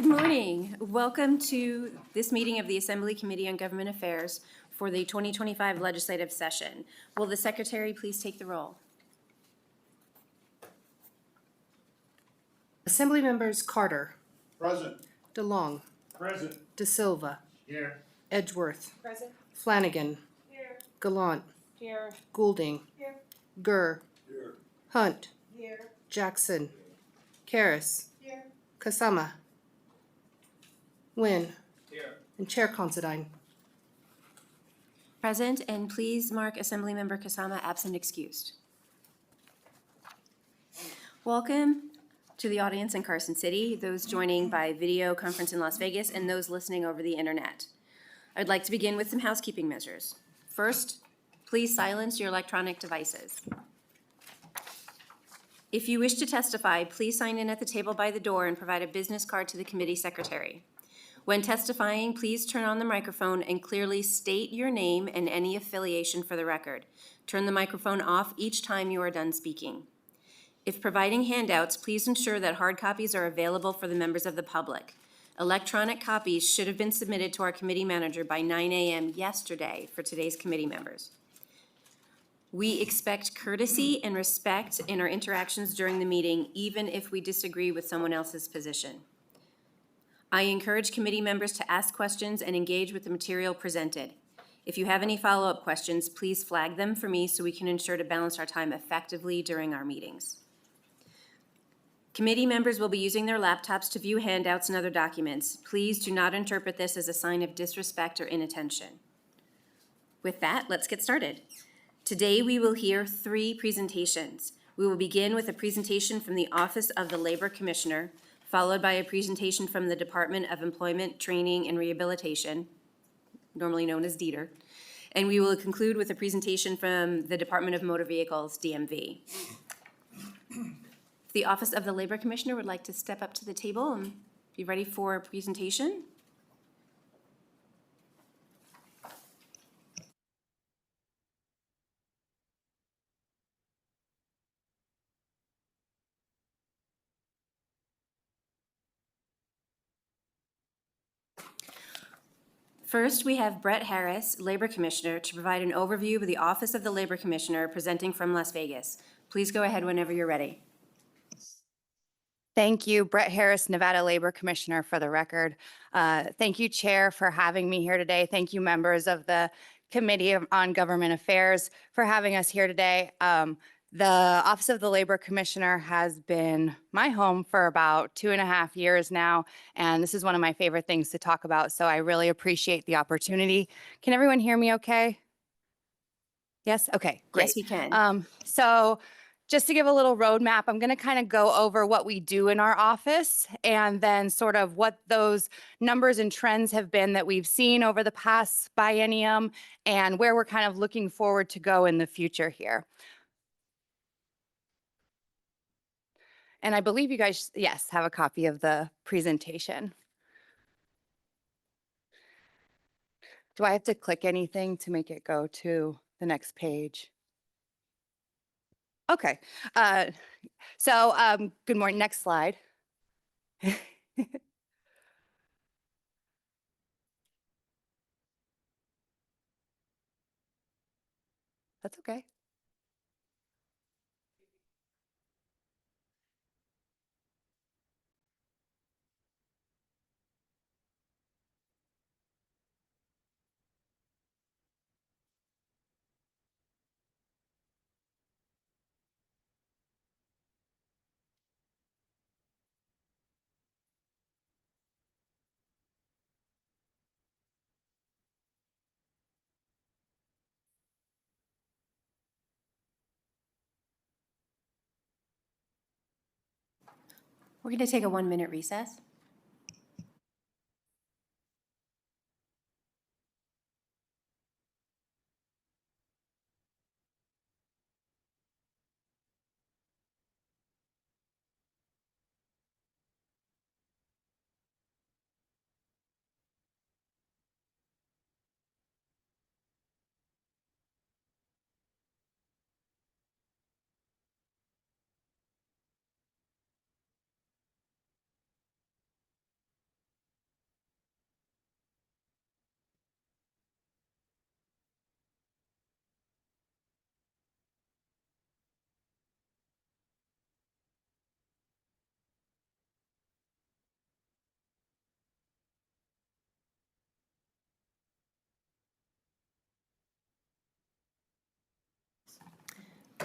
Good morning. Welcome to this meeting of the Assembly Committee on Government Affairs for the 2025 legislative session. Will the secretary please take the roll? Assembly members Carter, Present. DeLong, Present. De Silva, Here. Edgeworth, Present. Flanagan, Here. Gallant, Here. Goulding, Here. Gurr, Here. Hunt, Here. Jackson, Karras, Here. Kasama, Nguyen, Here. and Chair Considine. Present, and please mark Assemblymember Kasama absent excused. Welcome to the audience in Carson City, those joining by video conference in Las Vegas, and those listening over the internet. I'd like to begin with some housekeeping measures. First, please silence your electronic devices. If you wish to testify, please sign in at the table by the door and provide a business card to the committee secretary. When testifying, please turn on the microphone and clearly state your name and any affiliation for the record. Turn the microphone off each time you are done speaking. If providing handouts, please ensure that hard copies are available for the members of the public. Electronic copies should have been submitted to our committee manager by 9 a.m. yesterday for today's committee members. We expect courtesy and respect in our interactions during the meeting, even if we disagree with someone else's position. I encourage committee members to ask questions and engage with the material presented. If you have any follow-up questions, please flag them for me so we can ensure to balance our time effectively during our meetings. Committee members will be using their laptops to view handouts and other documents. Please do not interpret this as a sign of disrespect or inattention. With that, let's get started. Today, we will hear 3 presentations. We will begin with a presentation from the Office of the Labor Commissioner, followed by a presentation from the Department of Employment, Training, and Rehabilitation, normally known as DETR, and we will conclude with a presentation from the Department of Motor Vehicles, DMV. If the Office of the Labor Commissioner would like to step up to the table and be ready for a presentation. First, we have Brett Harris, Labor Commissioner, to provide an overview of the Office of the Labor Commissioner presenting from Las Vegas. Please go ahead whenever you're ready. Thank you, Brett Harris, Nevada Labor Commissioner, for the record. Thank you, Chair, for having me here today. Thank you, members of the Committee on Government Affairs, for having us here today. The Office of the Labor Commissioner has been my home for about 2.5 years now, and this is one of my favorite things to talk about, so I really appreciate the opportunity. Can everyone hear me okay? Yes? Okay, great. Yes, we can. So just to give a little roadmap, I'm going to kind of go over what we do in our office and then sort of what those numbers and trends have been that we've seen over the past biennium and where we're kind of looking forward to go in the future here. And I believe you guys, yes, have a copy of the presentation. Do I have to click anything to make it go to the next page? Okay. Good morning. Next slide. That's okay. We're going to take a 1-minute recess.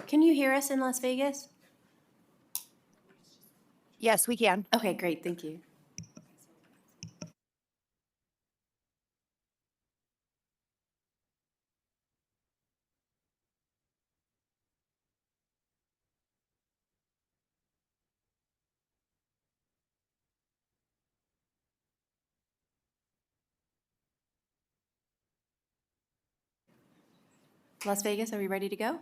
Can you hear us in Las Vegas? Yes, we can. Okay, great, thank you. Las Vegas, are we ready to go?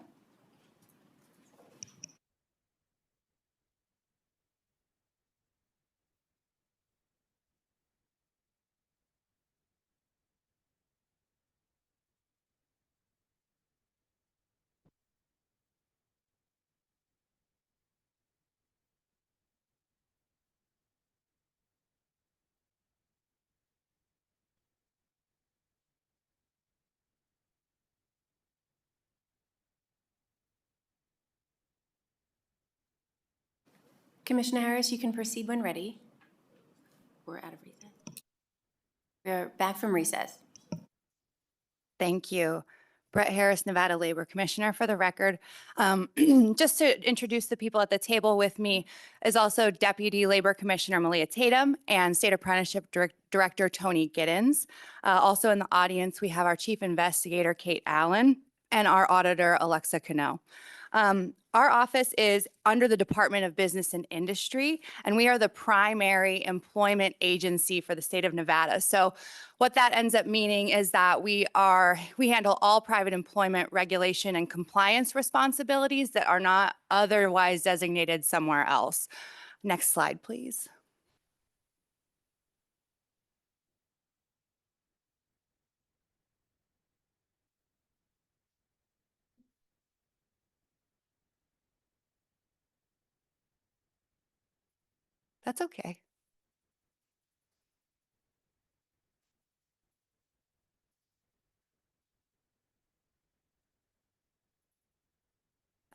Commissioner Harris, you can proceed when ready. We're out of recess. We're back from recess. Thank you. Brett Harris, Nevada Labor Commissioner, for the record. Just to introduce the people at the table with me is also Deputy Labor Commissioner Malia Tatum and State Apprenticeship Director Tony Giddens. Also in the audience, we have our Chief Investigator, Kate Allen, and our Auditor, Alexa Cano. Our office is under the Department of Business and Industry, and we are the primary employment agency for the state of Nevada. So what that ends up meaning is that we handle all private employment regulation and compliance responsibilities that are not otherwise designated somewhere else. Next slide, please. That's okay.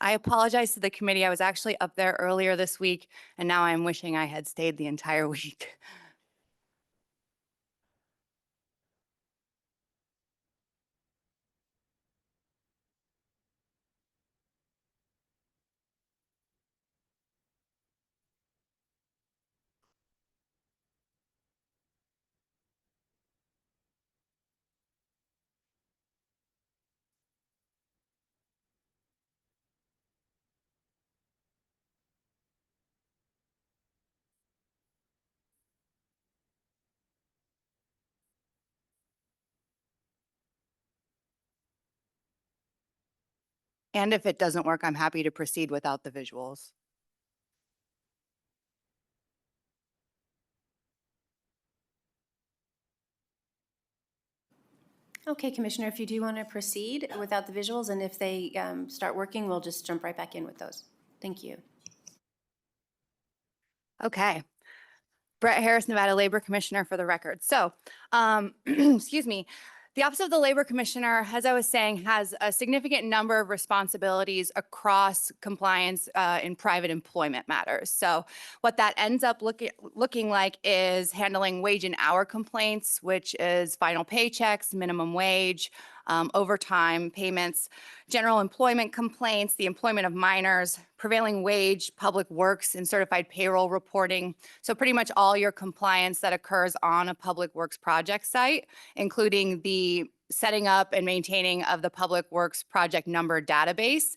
I apologize to the committee. I was actually up there earlier this week, and now I'm wishing I had stayed the entire week. And if it doesn't work, I'm happy to proceed without the visuals. Okay, Commissioner, if you do want to proceed without the visuals, and if they start working, we'll just jump right back in with those. Thank you. Okay. Brett Harris, Nevada Labor Commissioner, for the record. So, excuse me. The Office of the Labor Commissioner, as I was saying, has a significant number of responsibilities across compliance in private employment matters. So what that ends up looking like is handling wage and hour complaints, which is final paychecks, minimum wage, overtime payments, general employment complaints, the employment of minors, prevailing wage, public works, and certified payroll reporting. So pretty much all your compliance that occurs on a public works project site, including the setting up and maintaining of the public works project number database.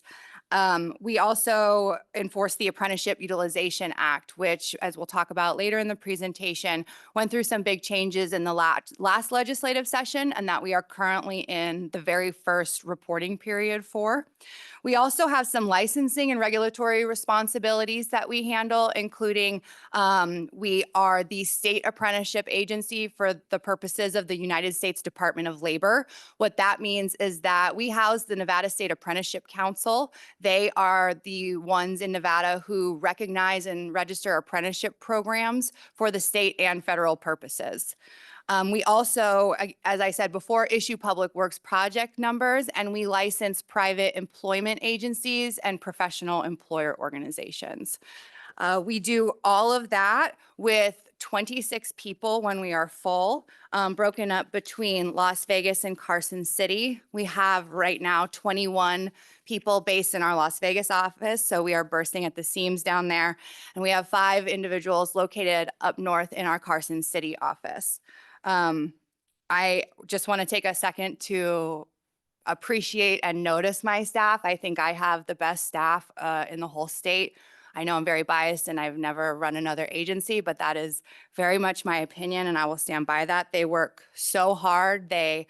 We also enforce the Apprenticeship Utilization Act, which, as we'll talk about later in the presentation, went through some big changes in the last legislative session, and that we are currently in the very first reporting period for. We also have some licensing and regulatory responsibilities that we handle, including we are the state apprenticeship agency for the purposes of the United States Department of Labor. What that means is that we house the Nevada State Apprenticeship Council. They are the ones in Nevada who recognize and register apprenticeship programs for the state and federal purposes. We also, as I said before, issue public works project numbers, and we license private employment agencies and professional employer organizations. We do all of that with 26 people when we are full, broken up between Las Vegas and Carson City. We have right now 21 people based in our Las Vegas office, so we are bursting at the seams down there. And we have 5 individuals located up north in our Carson City office. I just want to take a second to appreciate and notice my staff. I think I have the best staff in the whole state. I know I'm very biased and I've never run another agency, but that is very much my opinion and I will stand by that. They work so hard. They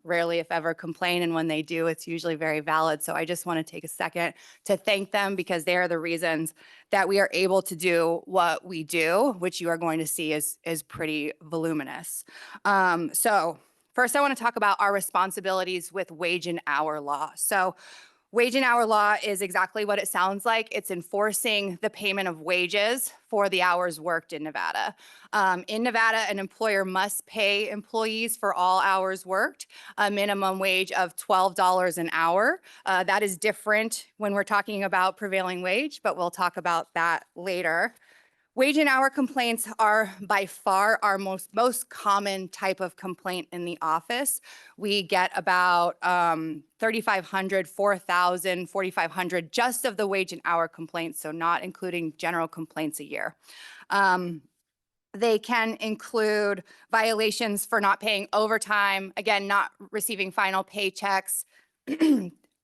rarely, if ever, complain. And when they do, it's usually very valid. So I just want to take a second to thank them because they are the reasons that we are able to do what we do, which you are going to see is pretty voluminous. So first, I want to talk about our responsibilities with wage and hour law. So wage and hour law is exactly what it sounds like. It's enforcing the payment of wages for the hours worked in Nevada. In Nevada, an employer must pay employees for all hours worked a minimum wage of $12 an hour. That is different when we're talking about prevailing wage, but we'll talk about that later. Wage and hour complaints are by far our most common type of complaint in the office. We get about 3,500, 4,000, 4,500 just of the wage and hour complaints, so not including general complaints a year. They can include violations for not paying overtime, again, not receiving final paychecks,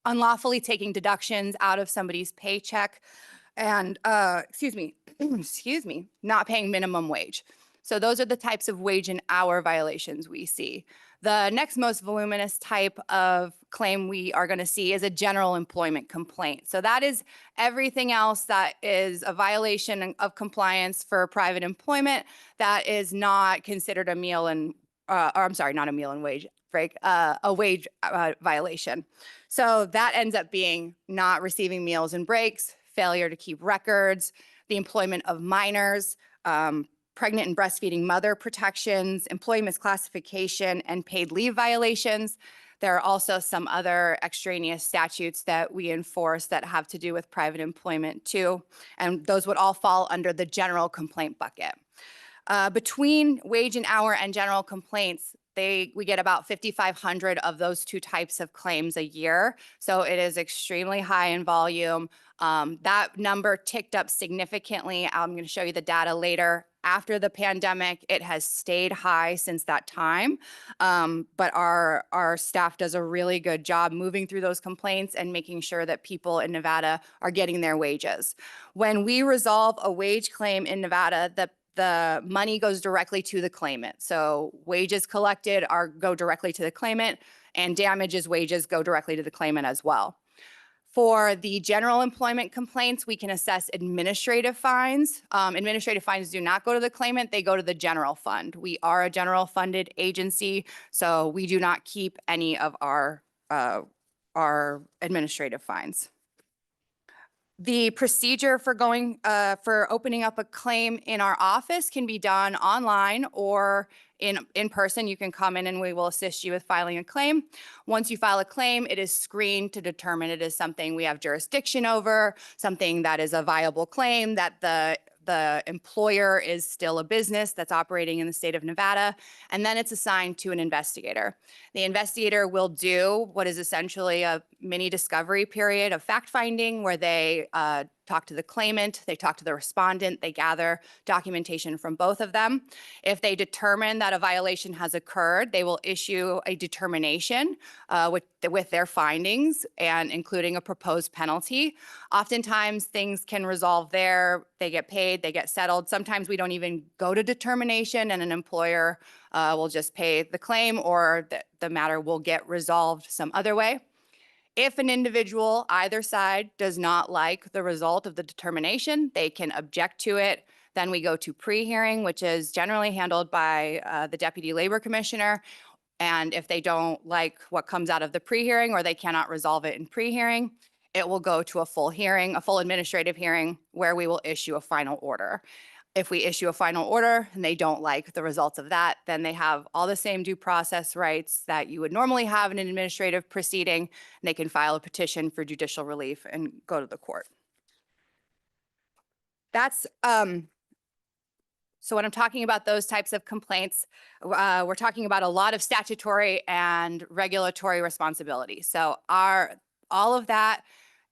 unlawfully taking deductions out of somebody's paycheck, and not paying minimum wage. So those are the types of wage and hour violations we see. The next most voluminous type of claim we are going to see is a general employment complaint. So that is everything else that is a violation of compliance for private employment that is not considered a meal and, or I'm sorry, not a meal and wage break, a wage violation. So that ends up being not receiving meals and breaks, failure to keep records, the employment of minors, pregnant and breastfeeding mother protections, employee misclassification, and paid leave violations. There are also some other extraneous statutes that we enforce that have to do with private employment too, and those would all fall under the general complaint bucket. Between wage and hour and general complaints, we get about 5,500 of those two types of claims a year. So it is extremely high in volume. That number ticked up significantly. I'm going to show you the data later. After the pandemic, it has stayed high since that time. But our staff does a really good job moving through those complaints and making sure that people in Nevada are getting their wages. When we resolve a wage claim in Nevada, the money goes directly to the claimant. So wages collected go directly to the claimant, and damages wages go directly to the claimant as well. For the general employment complaints, we can assess administrative fines. Administrative fines do not go to the claimant, they go to the general fund. We are a general funded agency, so we do not keep any of our administrative fines. The procedure for opening up a claim in our office can be done online or in person. You can come in and we will assist you with filing a claim. Once you file a claim, it is screened to determine it is something we have jurisdiction over, something that is a viable claim, that the employer is still a business that's operating in the state of Nevada, and then it's assigned to an investigator. The investigator will do what is essentially a mini discovery period of fact-finding where they talk to the claimant, they talk to the respondent, they gather documentation from both of them. If they determine that a violation has occurred, they will issue a determination with their findings and including a proposed penalty. Oftentimes things can resolve there, they get paid, they get settled. Sometimes we don't even go to determination and an employer will just pay the claim or the matter will get resolved some other way. If an individual, either side, does not like the result of the determination, they can object to it. Then we go to pre-hearing, which is generally handled by the Deputy Labor Commissioner. And if they don't like what comes out of the pre-hearing or they cannot resolve it in pre-hearing, it will go to a full hearing, a full administrative hearing, where we will issue a final order. If we issue a final order and they don't like the results of that, then they have all the same due process rights that you would normally have in an administrative proceeding. And they can file a petition for judicial relief and go to the court. That's So when I'm talking about those types of complaints, we're talking about a lot of statutory and regulatory responsibility. So all of that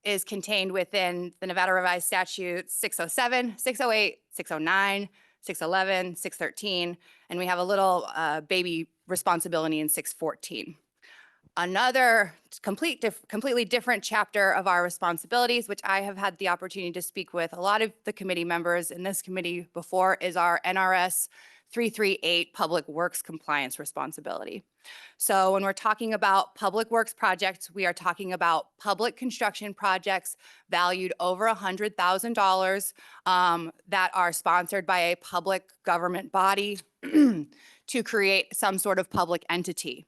is contained within the Nevada Revised Statutes 607, 608, 609, 611, 613, and we have a little baby responsibility in 614. Another completely different chapter of our responsibilities, which I have had the opportunity to speak with a lot of the committee members in this committee before, is our NRS 338 Public Works Compliance Responsibility. So when we're talking about public works projects, we are talking about public construction projects valued over $100,000 that are sponsored by a public government body to create some sort of public entity.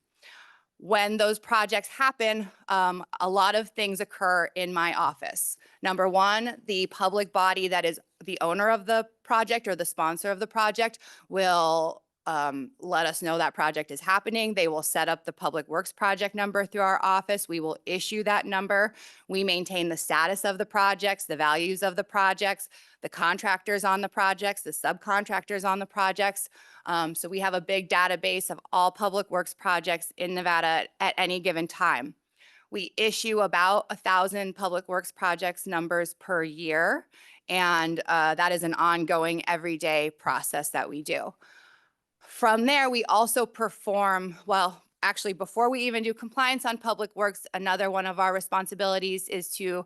When those projects happen, a lot of things occur in my office. Number one, the public body that is the owner of the project or the sponsor of the project will let us know that project is happening. They will set up the public works project number through our office. We will issue that number. We maintain the status of the projects, the values of the projects, the contractors on the projects, the subcontractors on the projects. So we have a big database of all public works projects in Nevada at any given time. We issue about 1,000 public works projects numbers per year, and that is an ongoing everyday process that we do. From there, we also perform, well, actually, before we even do compliance on public works, another one of our responsibilities is to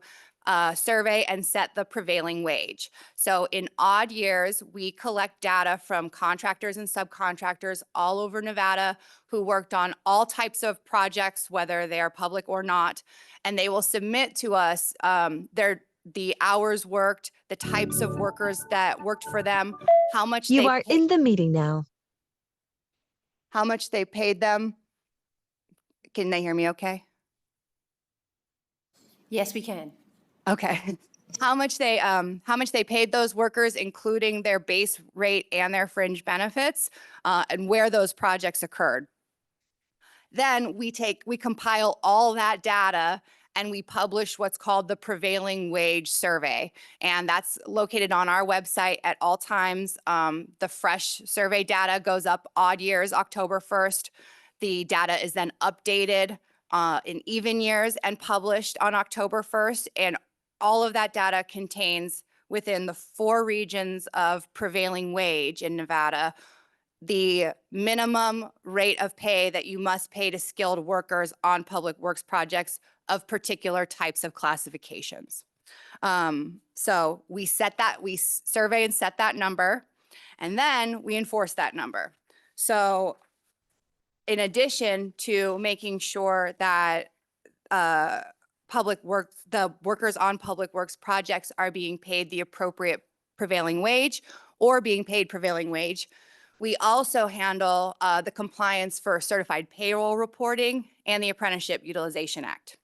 survey and set the prevailing wage. So in odd years, we collect data from contractors and subcontractors all over Nevada who worked on all types of projects, whether they are public or not, and they will submit to us the hours worked, the types of workers that worked for them, how much You they are paid, in the meeting now. how much they paid them. Can they hear me okay? Yes, we can. Okay. How much they paid those workers, including their base rate and their fringe benefits, and where those projects occurred. Then we compile all that data and we publish what's called the prevailing wage survey. And that's located on our website at all times. The fresh survey data goes up odd years, October 1st. The data is then updated in even years and published on October 1st. And all of that data contains within the 4 regions of prevailing wage in Nevada, the minimum rate of pay that you must pay to skilled workers on public works projects of particular types of classifications. So we survey and set that number, and then we enforce that number. So in addition to making sure that the workers on public works projects are being paid the appropriate prevailing wage or being paid prevailing wage, we also handle the compliance for certified payroll reporting and the Apprenticeship Utilization Act.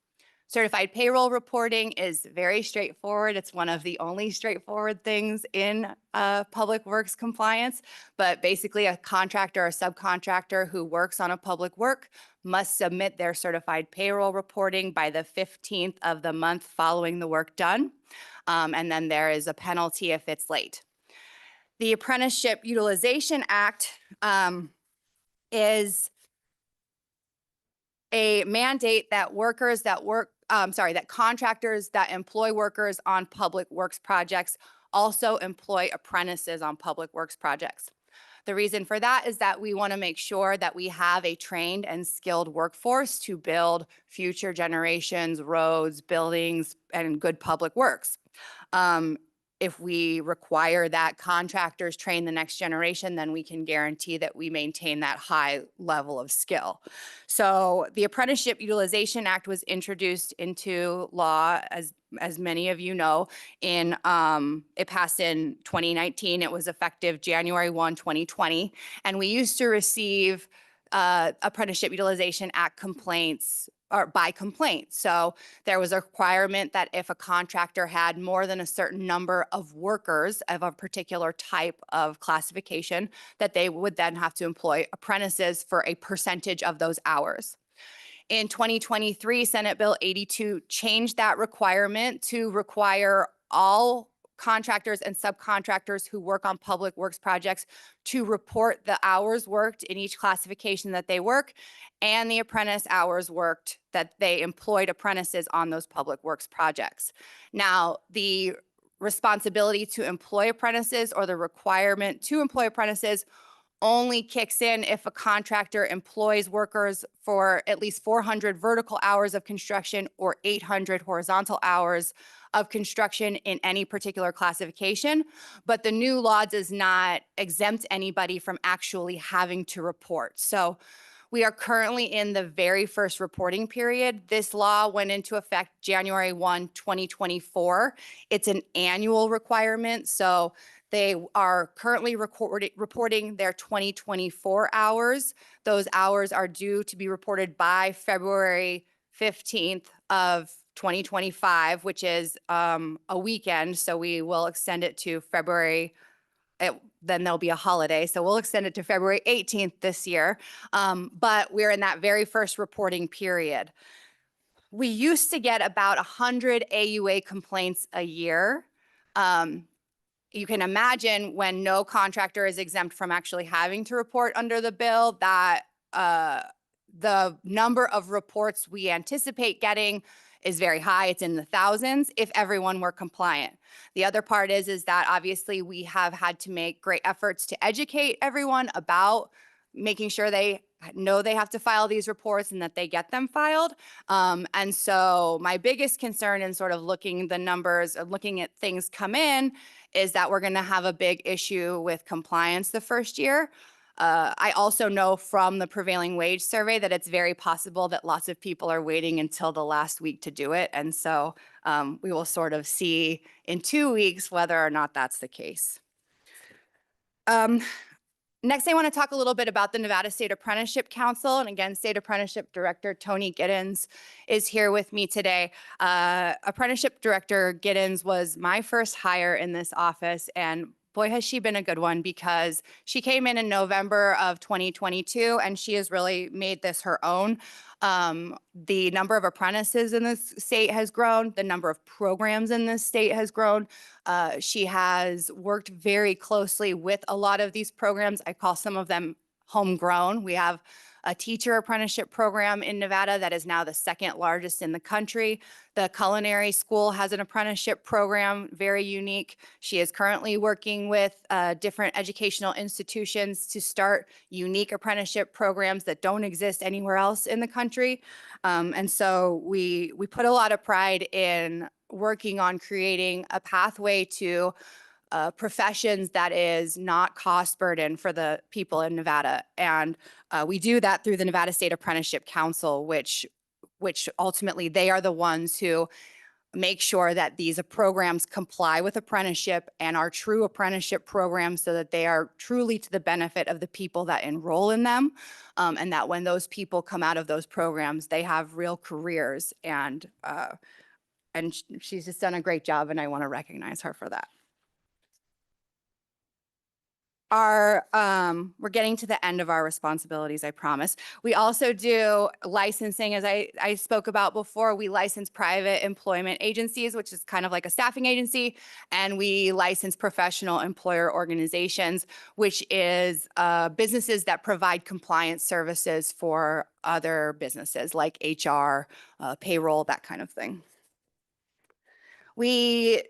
Certified payroll reporting is very straightforward. It's one of the only straightforward things in public works compliance, but basically a contractor or subcontractor who works on a public work must submit their certified payroll reporting by the 15th of the month following the work done. And then there is a penalty if it's late. The Apprenticeship Utilization Act is a mandate that that contractors that employ workers on public works projects also employ apprentices on public works projects. The reason for that is that we want to make sure that we have a trained and skilled workforce to build future generations, roads, buildings, and good public works. If we require that contractors train the next generation, then we can guarantee that we maintain that high level of skill. So the Apprenticeship Utilization Act was introduced into law, as many of you know, it passed in 2019. It was effective January 1, 2020. And we used to receive Apprenticeship Utilization Act complaints or by complaint. So there was a requirement that if a contractor had more than a certain number of workers of a particular type of classification, that they would then have to employ apprentices for a percentage of those hours. In 2023, Senate Bill 82 changed that requirement to require all contractors and subcontractors who work on public works projects to report the hours worked in each classification that they work and the apprentice hours worked that they employed apprentices on those public works projects. Now, the responsibility to employ apprentices or the requirement to employ apprentices only kicks in if a contractor employs workers for at least 400 vertical hours of construction or 800 horizontal hours of construction in any particular classification. But the new law does not exempt anybody from actually having to report. So we are currently in the very first reporting period. This law went into effect January 1, 2024. It's an annual requirement. So they are currently reporting their 2024 hours. Those hours are due to be reported by February 15th of 2025, which is a weekend. So we will extend it to February. Then there'll be a holiday. So we'll extend it to February 18th this year. But we're in that very first reporting period. We used to get about 100 AUA complaints a year. You can imagine when no contractor is exempt from actually having to report under the bill that the number of reports we anticipate getting is very high. It's in the thousands if everyone were compliant. The other part is that obviously we have had to make great efforts to educate everyone about making sure they know they have to file these reports and that they get them filed. And so my biggest concern in sort of looking the numbers and looking at things come in is that we're going to have a big issue with compliance the first year. I also know from the prevailing wage survey that it's very possible that lots of people are waiting until the last week to do it. And so we will sort of see in 2 weeks whether or not that's the case. Next, I want to talk a little bit about the Nevada State Apprenticeship Council. And again, State Apprenticeship Director Tony Giddens is here with me today. Apprenticeship Director Giddens was my first hire in this office, and boy, has she been a good one, because she came in November of 2022, and she has really made this her own. The number of apprentices in this state has grown. The number of programs in this state has grown. She has worked very closely with a lot of these programs. I call some of them homegrown. We have a teacher apprenticeship program in Nevada that is now the second largest in the country. The culinary school has an apprenticeship program, very unique. She is currently working with different educational institutions to start unique apprenticeship programs that don't exist anywhere else in the country. And so we put a lot of pride in working on creating a pathway to professions that is not cost burden for the people in Nevada. And we do that through the Nevada State Apprenticeship Council, which ultimately they are the ones who make sure that these programs comply with apprenticeship and are true apprenticeship programs so that they are truly to the benefit of the people that enroll in them. And that when those people come out of those programs, they have real careers. And she's just done a great job, and I want to recognize her for that. We're getting to the end of our responsibilities, I promise. We also do licensing, as I spoke about before. We license private employment agencies, which is kind of like a staffing agency, and we license professional employer organizations, which is businesses that provide compliance services for other businesses like HR, payroll, that kind of thing. We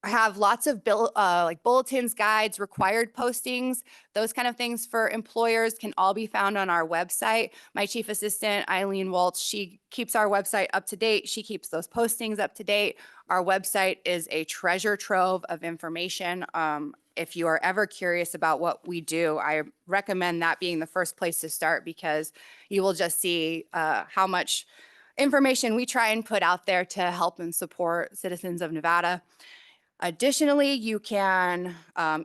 have lots of like bulletins, guides, required postings, those kind of things for employers can all be found on our website. My chief assistant, Eileen Waltz, she keeps our website up to date. She keeps those postings up to date. Our website is a treasure trove of information. If you are ever curious about what we do, I recommend that being the first place to start, because you will just see how much information we try and put out there to help and support citizens of Nevada. Additionally, you can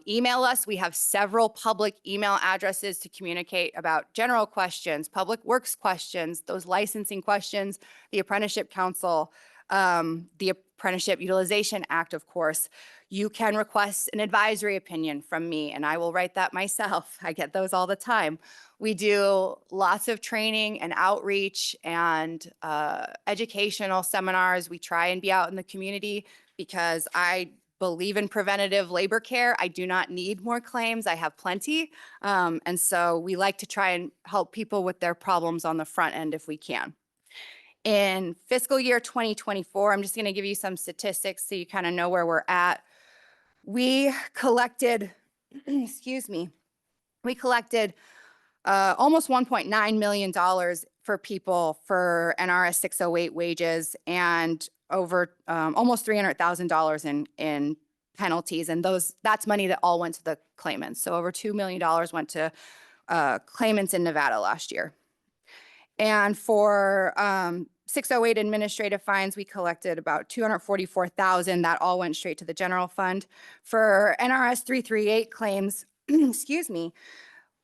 email us. We have several public email addresses to communicate about general questions, public works questions, those licensing questions, the Apprenticeship Council, the Apprenticeship Utilization Act, of course. You can request an advisory opinion from me, and I will write that myself. I get those all the time. We do lots of training and outreach and educational seminars. We try and be out in the community, because I believe in preventative labor care. I do not need more claims. I have plenty. And so we like to try and help people with their problems on the front end if we can. In fiscal year 2024, I'm just going to give you some statistics so you kind of know where we're at. We collected, excuse me, we collected almost $1.9 million for people for NRS 608 wages and over almost $300,000 in penalties. And that's money that all went to the claimants. So over $2 million went to claimants in Nevada last year. And for 608 administrative fines, we collected about $244,000. That all went straight to the general fund. For NRS 338 claims, excuse me,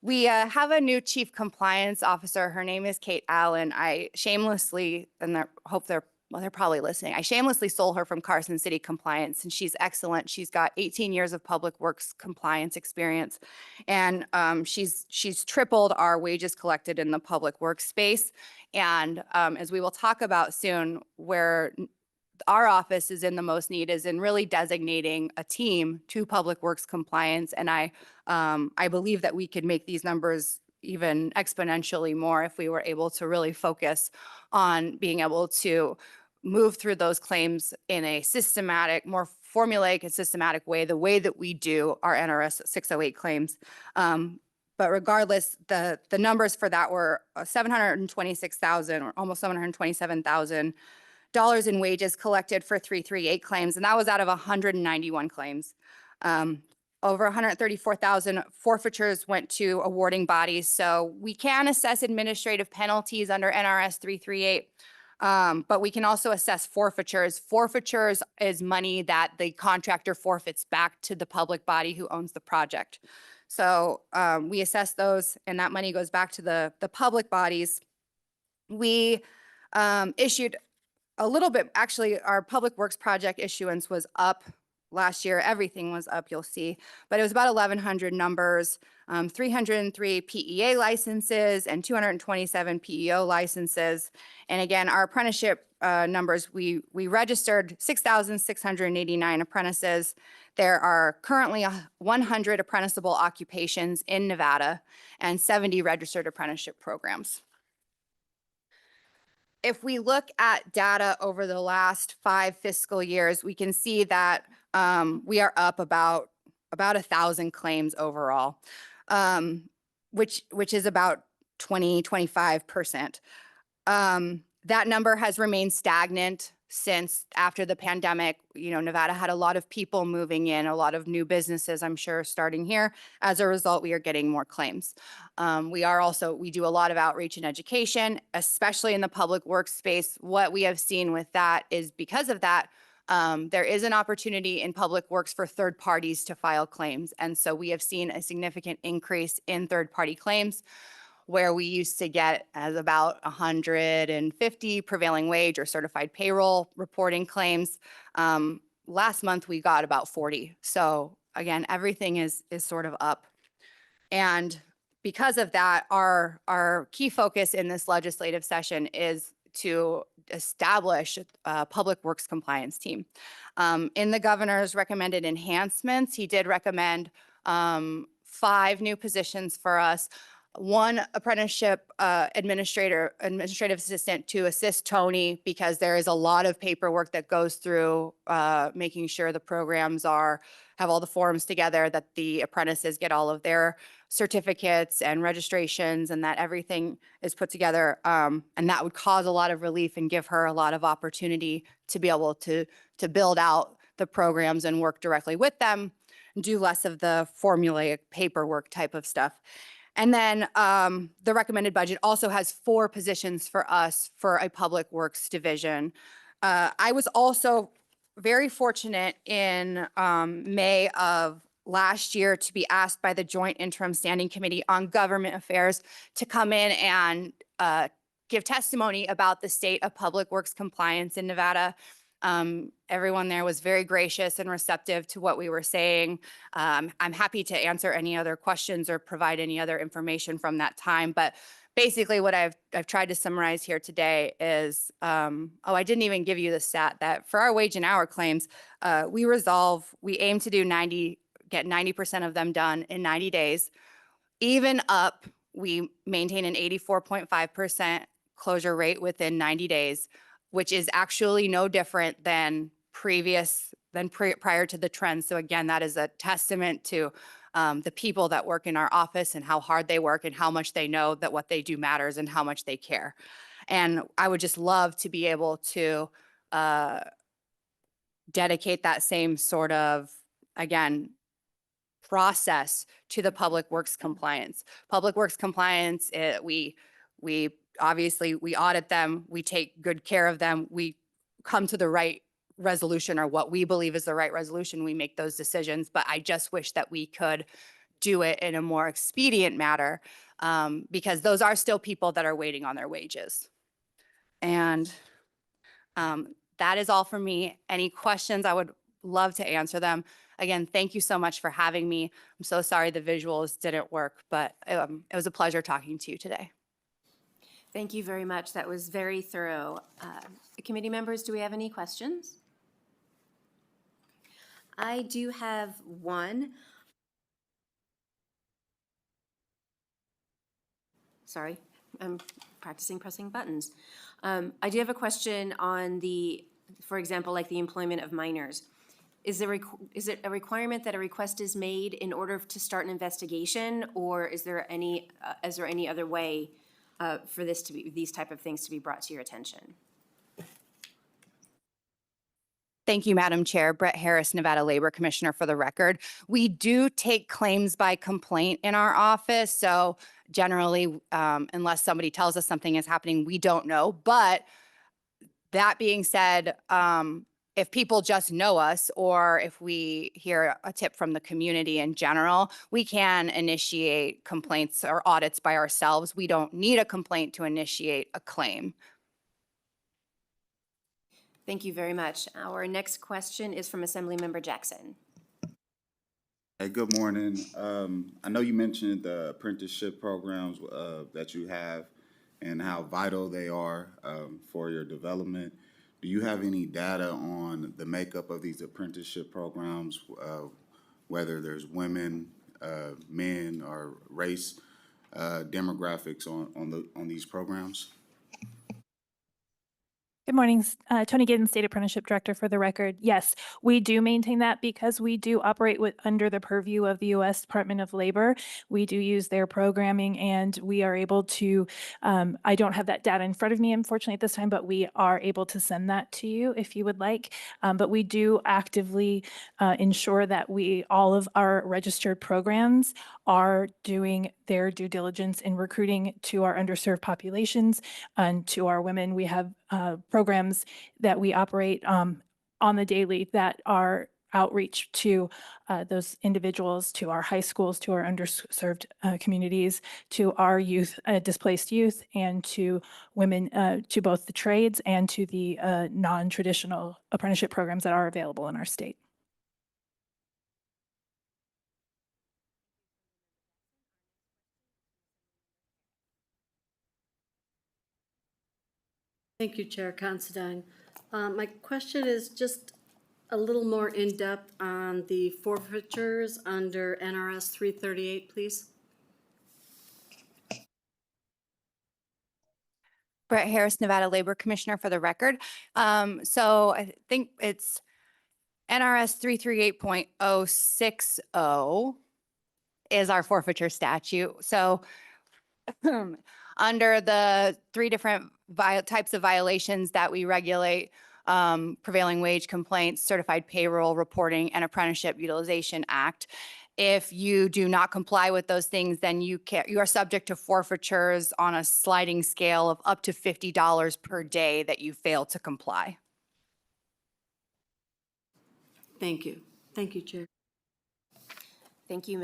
we have a new chief compliance officer. Her name is Kate Allen. I shamelessly, and they're probably listening. I shamelessly stole her from Carson City Compliance, and she's excellent. She's got 18 years of public works compliance experience, and she's tripled our wages collected in the public works space. And as we will talk about soon, where our office is in the most need is in really designating a team to public works compliance. And I believe that we could make these numbers even exponentially more if we were able to really focus on being able to move through those claims in a systematic, more formulaic and systematic way, the way that we do our NRS 608 claims. But regardless, the numbers for that were $726,000 or almost $727,000 in wages collected for 338 claims, and that was out of 191 claims. Over 134,000 forfeitures went to awarding bodies. So we can assess administrative penalties under NRS 338, but we can also assess forfeitures. Forfeitures is money that the contractor forfeits back to the public body who owns the project. So we assess those, and that money goes back to the public bodies. We issued a little bit, actually, our public works project issuance was up last year. Everything was up, you'll see, but it was about 1,100 numbers, 303 PEA licenses and 227 PEO licenses. And again, our apprenticeship numbers, we registered 6,689 apprentices. There are currently 100 apprenticeable occupations in Nevada and 70 registered apprenticeship programs. If we look at data over the last 5 fiscal years, we can see that we are up about 1,000 claims overall, which is about 25%. That number has remained stagnant since after the pandemic. You know, Nevada had a lot of people moving in, a lot of new businesses, I'm sure, starting here. As a result, we are getting more claims. We do a lot of outreach and education, especially in the public works space. What we have seen with that is because of that, there is an opportunity in public works for third parties to file claims. And so we have seen a significant increase in third-party claims, where we used to get as about 150 prevailing wage or certified payroll reporting claims. Last month, we got about 40. So again, everything is sort of up. And because of that, our key focus in this legislative session is to establish a public works compliance team. In the governor's recommended enhancements, he did recommend 5 new positions for us. 1 apprenticeship administrative assistant to assist Tony, because there is a lot of paperwork that goes through making sure the programs have all the forms together, that the apprentices get all of their certificates and registrations, and that everything is put together. And that would cause a lot of relief and give her a lot of opportunity to be able to build out the programs and work directly with them, and do less of the formulaic paperwork type of stuff. And then the recommended budget also has 4 positions for us for a public works division. I was also very fortunate in May of last year to be asked by the Joint Interim Standing Committee on Government Affairs to come in and give testimony about the state of public works compliance in Nevada. Everyone there was very gracious and receptive to what we were saying. I'm happy to answer any other questions or provide any other information from that time. But basically what I've tried to summarize here today is, I didn't even give you the stat that for our wage and hour claims, we aim to get 90% of them done in 90 days. Even up, we maintain an 84.5% closure rate within 90 days, which is actually no different than prior to the trend. So again, that is a testament to the people that work in our office and how hard they work and how much they know that what they do matters and how much they care. And I would just love to be able to dedicate that same sort of, again, process to the public works compliance. Public works compliance, we obviously, we audit them, we take good care of them, we come to the right resolution or what we believe is the right resolution, we make those decisions. But I just wish that we could do it in a more expedient manner, because those are still people that are waiting on their wages. And that is all from me. Any questions, I would love to answer them. Again, thank you so much for having me. I'm so sorry the visuals didn't work, but it was a pleasure talking to you today. Thank you very much. That was very thorough. Committee members, do we have any questions? I do have one. Sorry, I'm practicing pressing buttons. I do have a question on for example, like the employment of minors. Is it a requirement that a request is made in order to start an investigation, or is there any other way for these type of things to be brought to your attention? Thank you, Madam Chair. Brett Harris, Nevada Labor Commissioner, for the record. We do take claims by complaint in our office. So generally, unless somebody tells us something is happening, we don't know. But that being said, if people just know us, or if we hear a tip from the community in general, we can initiate complaints or audits by ourselves. We don't need a complaint to initiate a claim. Thank you very much. Our next question is from Assemblymember Jackson. Hey, good morning. I know you mentioned the apprenticeship programs that you have and how vital they are for your development. Do you have any data on the makeup of these apprenticeship programs, whether there's women, men, or race demographics on these programs? Good morning, Tony Giddens, State Apprenticeship Director, for the record. Yes, we do maintain that because we do operate under the purview of the U.S. Department of Labor. We do use their programming, and we are able to, I don't have that data in front of me, unfortunately, at this time, but we are able to send that to you if you would like. But we do actively ensure that all of our registered programs are doing their due diligence in recruiting to our underserved populations and to our women. We have programs that we operate on the daily that are outreach to those individuals, to our high schools, to our underserved communities, to our youth, displaced youth, and to women, to both the trades and to the non-traditional apprenticeship programs that are available in our state. Thank you, Chair Considine. My question is just a little more in-depth on the forfeitures under NRS 338, please. Brett Harris, Nevada Labor Commissioner, for the record. So I think it's NRS 338.060 is our forfeiture statute. So under the three different types of violations that we regulate, prevailing wage complaints, certified payroll reporting, and Apprenticeship Utilization Act. If you do not comply with those things, then you are subject to forfeitures on a sliding scale of up to $50 per day that you fail to comply. Thank you. Thank you, Chair. Thank you,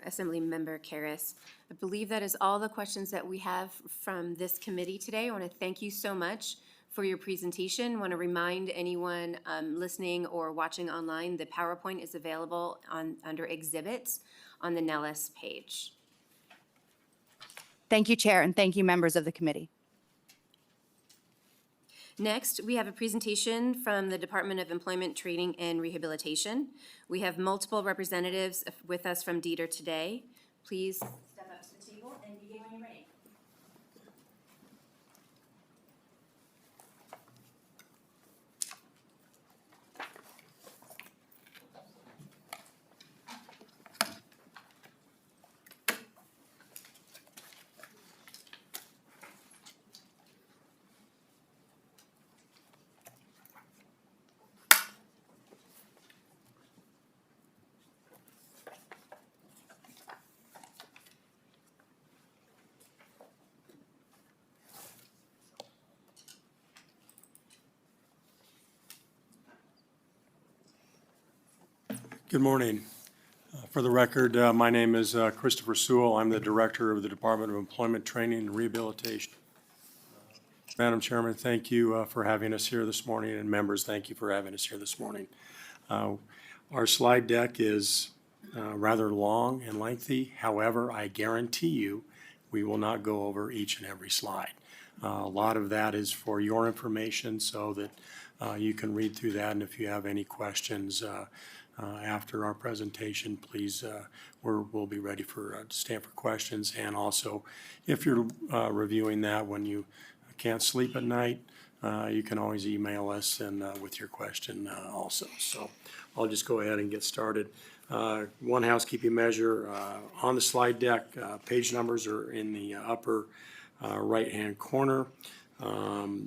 Assemblymember Karras. I believe that is all the questions that we have from this committee today. I want to thank you so much For your presentation, want to remind anyone listening or watching online, the PowerPoint is available under Exhibits on the Nellis page. Thank you, Chair, and thank you, members of the committee. Next, we have a presentation from the Department of Employment, Training, and Rehabilitation. We have multiple representatives with us from DETR today. Please step up to the table and begin when you're ready. Good morning. For the record, my name is Christopher Sewell. I'm the Director of the Department of Employment, Training, and Rehabilitation. Madam Chairman, thank you for having us here this morning, and members, thank you for having us here this morning. Our slide deck is rather long and lengthy. However, I guarantee you we will not go over each and every slide. A lot of that is for your information so that you can read through that, and if you have any questions after our presentation, please, we'll be ready to stand for questions. And also, if you're reviewing that when you can't sleep at night, you can always email us and with your question also. So I'll just go ahead and get started. One housekeeping measure on the slide deck, page numbers are in the upper right-hand corner.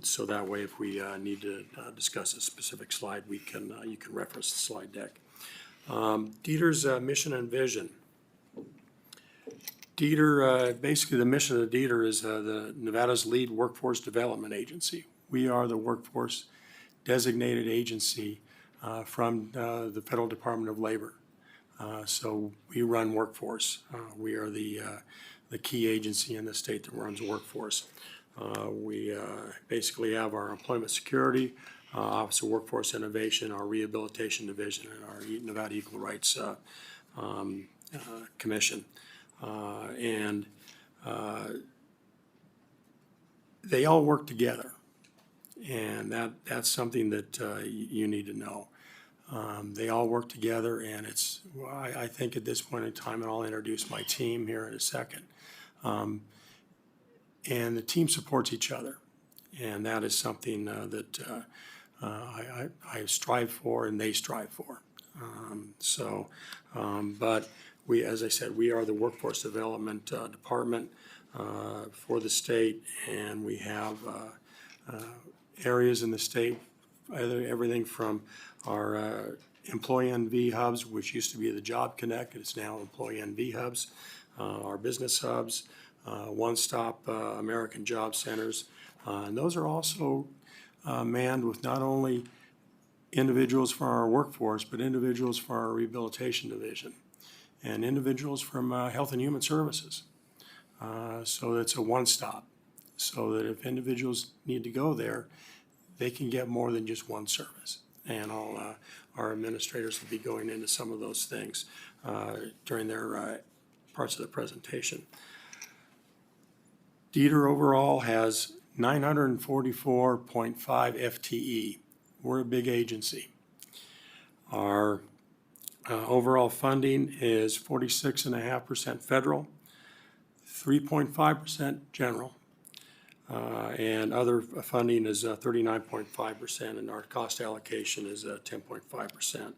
So that way, if we need to discuss a specific slide, you can reference the slide deck. DETR's mission and vision. DETR, basically the mission of DETR is the Nevada's lead workforce development agency. We are the workforce designated agency from the Federal Department of Labor. So we run workforce. We are the key agency in the state that runs workforce. We basically have our employment security, Office of Workforce Innovation, our Rehabilitation Division, and our Nevada Equal Rights Commission. And they all work together, and that's something that you need to know. They all work together, and I think at this point in time, and I'll introduce my team here in a second, and the team supports each other, and that is something that I strive for and they strive for. But we, as I said, we are the workforce development department for the state, and we have areas in the state, everything from our Employee NV hubs, which used to be the Job Connect, it's now Employee NV hubs, our business hubs, one-stop American Job Centers, and those are also manned with not only individuals from our workforce, but individuals from our rehabilitation division and individuals from Health and Human Services. So it's a one-stop, so that if individuals need to go there, they can get more than just one service. And our administrators will be going into some of those things during their parts of the presentation. DETR overall has 944.5 FTE. We're a big agency. Our overall funding is 46.5% federal, 3.5% general, and other funding is 39.5%, and our cost allocation is 10.5%.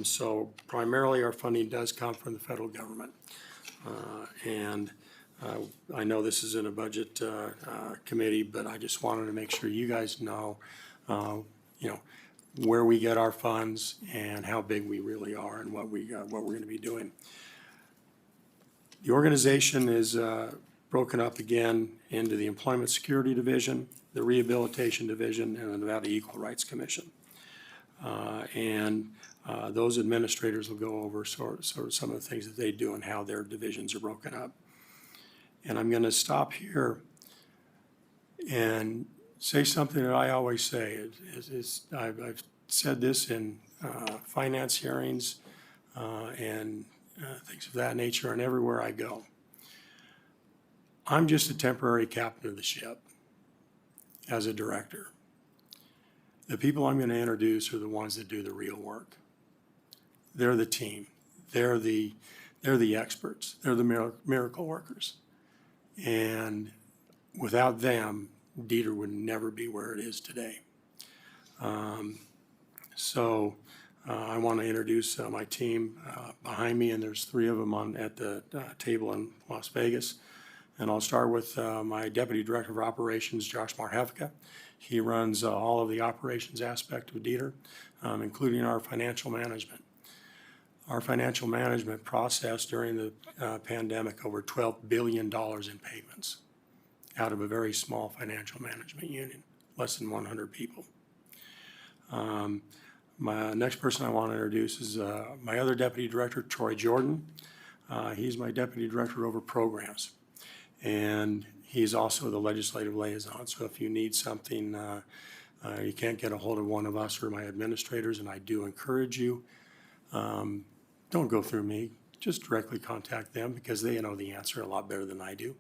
So primarily our funding does come from the federal government. I know this is in a budget committee, but I just wanted to make sure you guys know, where we get our funds and how big we really are and what we're going to be doing. The organization is broken up again into the Employment Security Division, the Rehabilitation Division, and the Nevada Equal Rights Commission. Those administrators will go over sort of some of the things that they do and how their divisions are broken up. And I'm going to stop here and say something that I always say. I've said this in finance hearings and things of that nature and everywhere I go. I'm just a temporary captain of the ship as a director. The people I'm going to introduce are the ones that do the real work. They're the team. They're the experts. They're the miracle workers. And without them, Dieter would never be where it is today. I want to introduce my team behind me, and there's three of them at the table in Las Vegas. And I'll start with my Deputy Director of Operations, Josh Marhevka. He runs all of the operations aspect of Dieter, including our financial management. Our financial management processed during the pandemic over $12 billion in payments out of a very small financial management unit, less than 100 people. My next person I want to introduce is my other Deputy Director, Troy Jordan. He's my Deputy Director over programs. And he's also the legislative liaison. So if you need something, you can't get a hold of one of us or my administrators, and I do encourage you, don't go through me. Just directly contact them because they know the answer a lot better than I do.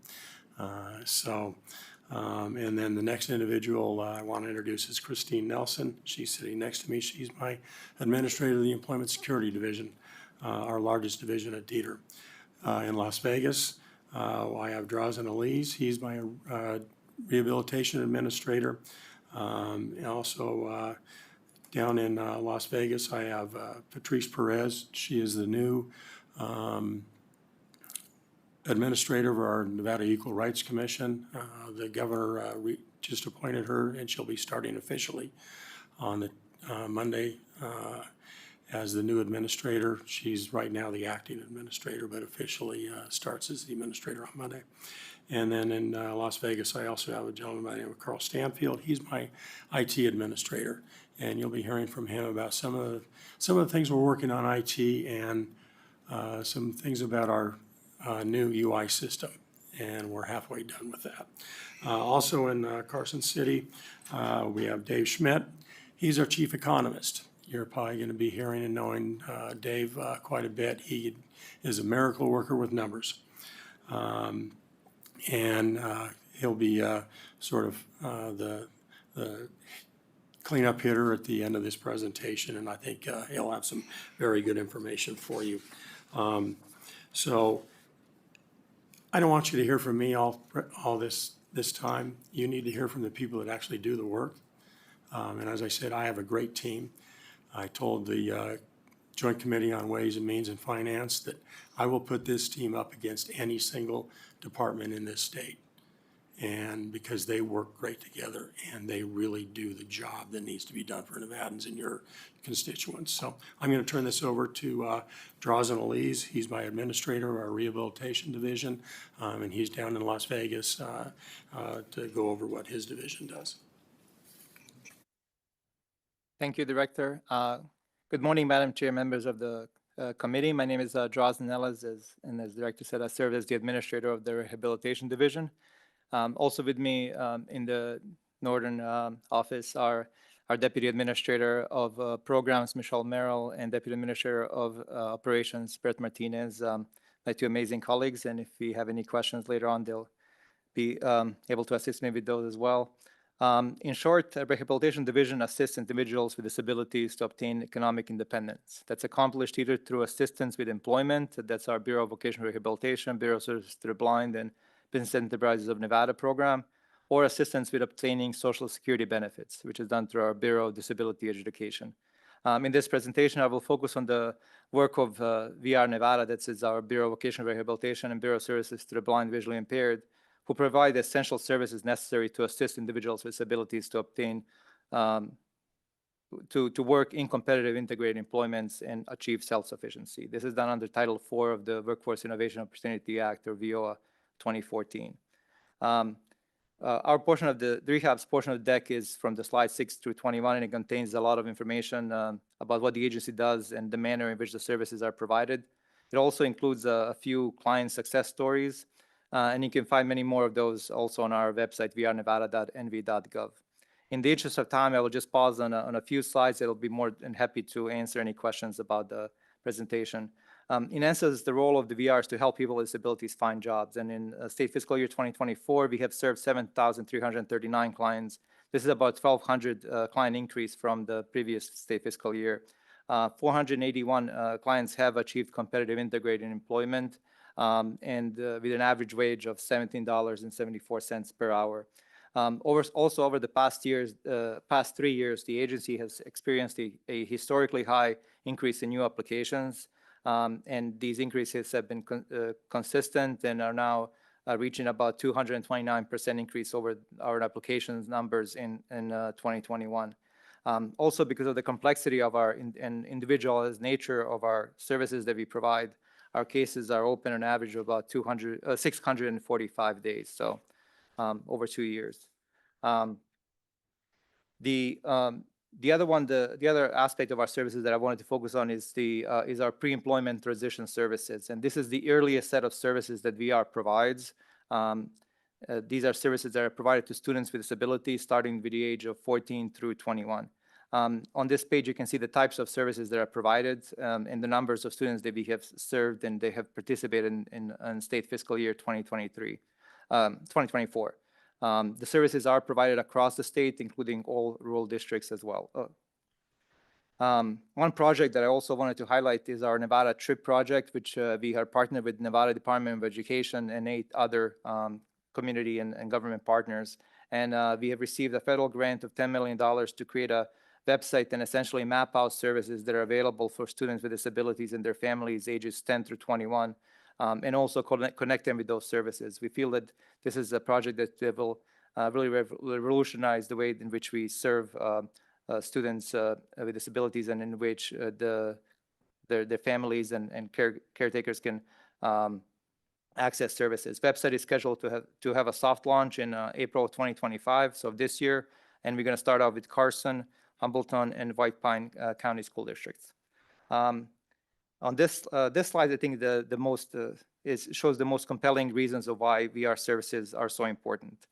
And then the next individual I want to introduce is Christine Nelson. She's sitting next to me. She's my administrator of the Employment Security Division, our largest division at Dieter. In Las Vegas, I have Drazen Elise. He's my rehabilitation administrator. And also down in Las Vegas, I have Patrice Perez. She is the new administrator of our Nevada Equal Rights Commission. The governor just appointed her, and she'll be starting officially on the Monday as the new administrator. She's right now the acting administrator, but officially starts as the administrator on Monday. And then in Las Vegas, I also have a gentleman by the name of Carl Stanfield. He's my IT administrator, and you'll be hearing from him about some of the things we're working on IT and some things about our new UI system, and we're halfway done with that. Also in Carson City, we have Dave Schmidt. He's our chief economist. You're probably going to be hearing and knowing Dave quite a bit. He is a miracle worker with numbers. And he'll be sort of the cleanup hitter at the end of this presentation, and I think he'll have some very good information for you. So I don't want you to hear from me all this time. You need to hear from the people that actually do the work. And as I said, I have a great team. I told the Joint Committee on Ways and Means and Finance that I will put this team up against any single department in this state. And because they work great together and they really do the job that needs to be done for Nevadans and your constituents. So I'm going to turn this over to Drazen Elise. He's my administrator of our rehabilitation division, and he's down in Las Vegas to go over what his division does. Thank you, Director. Good morning, Madam Chair, members of the committee. My name is Drazen Ellis, and as Director said, I serve as the administrator of the Rehabilitation Division. Also with me in the Northern office are our Deputy Administrator of Programs, Michelle Merrill, and Deputy Administrator of Operations, Bert Martinez, my two amazing colleagues. And if we have any questions later on, they'll be able to assist me with those as well. In short, the Rehabilitation Division assists individuals with disabilities to obtain economic independence. That's accomplished either through assistance with employment, that's our Bureau of Vocational Rehabilitation, Bureau of Services to the Blind, and Business Enterprises of Nevada program, or assistance with obtaining Social Security benefits, which is done through our Bureau of Disability Education. In this presentation, I will focus on the work of VR Nevada, that is our Bureau of Vocational Rehabilitation and Bureau of Services to the Blind, Visually Impaired, who provide the essential services necessary to assist individuals with disabilities to obtain, to work in competitive integrated employments and achieve self-sufficiency. This is done under Title IV of the Workforce Innovation Opportunity Act, or VOA 2014. Our portion of the rehab's portion of the deck is from the slide 6 through 21, and it contains a lot of information about what the agency does and the manner in which the services are provided. It also includes a few client success stories, and you can find many more of those also on our website, vrnevada.nv.gov. In the interest of time, I will just pause on a few slides. It'll be more than happy to answer any questions about the presentation. In essence, the role of the VR is to help people with disabilities find jobs. And in state fiscal year 2024, we have served 7,339 clients. This is about 1,200 client increase from the previous state fiscal year. 481 clients have achieved competitive integrated employment and with an average wage of $17.74 per hour. Also over the past 3 years, the agency has experienced a historically high increase in new applications. And these increases have been consistent and are now reaching about 229% increase over our applications numbers in 2021. Also, because of the complexity of our and individualized nature of our services that we provide, our cases are open on average of about 645 days, so over 2 years. The other aspect of our services that I wanted to focus on is our pre-employment transition services, and this is the earliest set of services that VR provides. These are services that are provided to students with disabilities starting with the age of 14 through 21. On this page, you can see the types of services that are provided and the numbers of students that we have served and they have participated in state fiscal year 2024. The services are provided across the state, including all rural districts as well. One project that I also wanted to highlight is our Nevada TRIP project, which we are partnered with Nevada Department of Education and 8 other community and government partners. And we have received a federal grant of $10 million to create a website and essentially map out services that are available for students with disabilities and their families ages 10 through 21. And also connect them with those services. We feel that this is a project that will really revolutionize the way in which we serve students with disabilities and in which their families and caretakers can access services. Website is scheduled to have a soft launch in April of 2025, so this year, and we're going to start out with Carson, Humbleton, and White Pine County School Districts. On this slide, I think shows the most compelling reasons of why VR services are so important.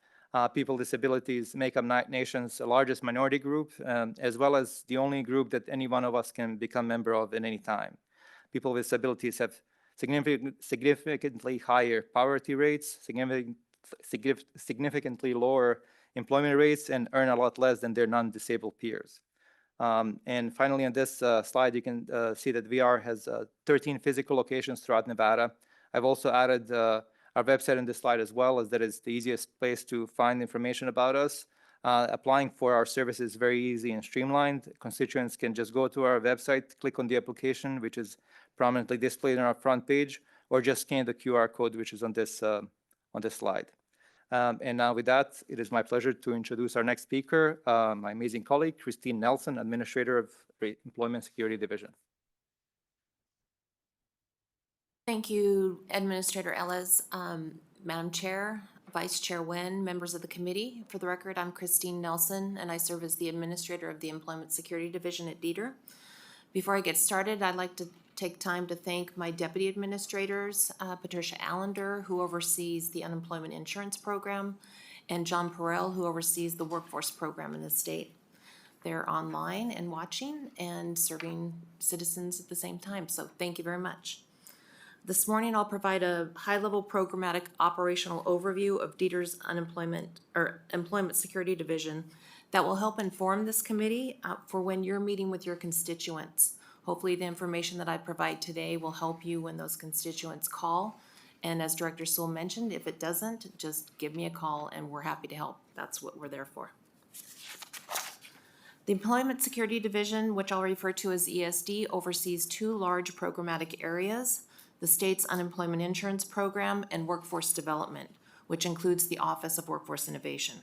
People with disabilities make up nation's largest minority group, as well as the only group that any one of us can become member of at any time. People with disabilities have significantly higher poverty rates, significantly lower employment rates, and earn a lot less than their non-disabled peers. And finally, on this slide, you can see that VR has 13 physical locations throughout Nevada. I've also added our website in this slide as well, as that is the easiest place to find information about us. Applying for our service is very easy and streamlined. Constituents can just go to our website, click on the application, which is prominently displayed on our front page, or just scan the QR code, which is on this slide. And now with that, it is my pleasure to introduce our next speaker, my amazing colleague, Christine Nelson, Administrator of the Employment Security Division. Thank you, Administrator Ellis, Madam Chair, Vice Chair Nguyen, members of the committee. For the record, I'm Christine Nelson, and I serve as the Administrator of the Employment Security Division at DETR. Before I get started, I'd like to take time to thank my deputy administrators, Patricia Allender, who oversees the unemployment insurance program, and John Perel, who oversees the workforce program in the state. They're online and watching and serving citizens at the same time, so thank you very much. This morning, I'll provide a high-level programmatic operational overview of DETR's Employment Security Division that will help inform this committee for when you're meeting with your constituents. Hopefully, the information that I provide today will help you when those constituents call. And as Director Sewell mentioned, if it doesn't, just give me a call and we're happy to help. That's what we're there for. The Employment Security Division, which I'll refer to as ESD, oversees 2 large programmatic areas: the state's unemployment insurance program and workforce development, which includes the Office of Workforce Innovation.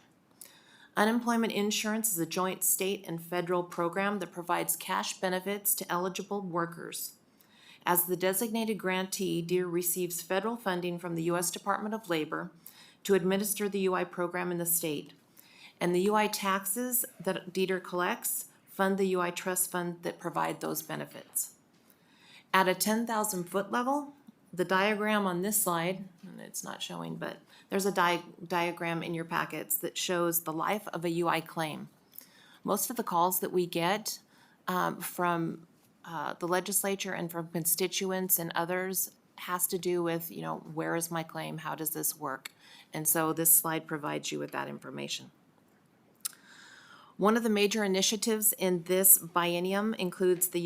Unemployment insurance is a joint state and federal program that provides cash benefits to eligible workers. As the designated grantee, DETR receives federal funding from the U.S. Department of Labor to administer the UI program in the state. And the UI taxes that DETR collects fund the UI trust fund that provide those benefits. At a 10,000-foot level, the diagram on this slide, and it's not showing, but there's a diagram in your packets that shows the life of a UI claim. Most of the calls that we get from the legislature and from constituents and others has to do with, where is my claim? How does this work? And so this slide provides you with that information. One of the major initiatives in this biennium includes the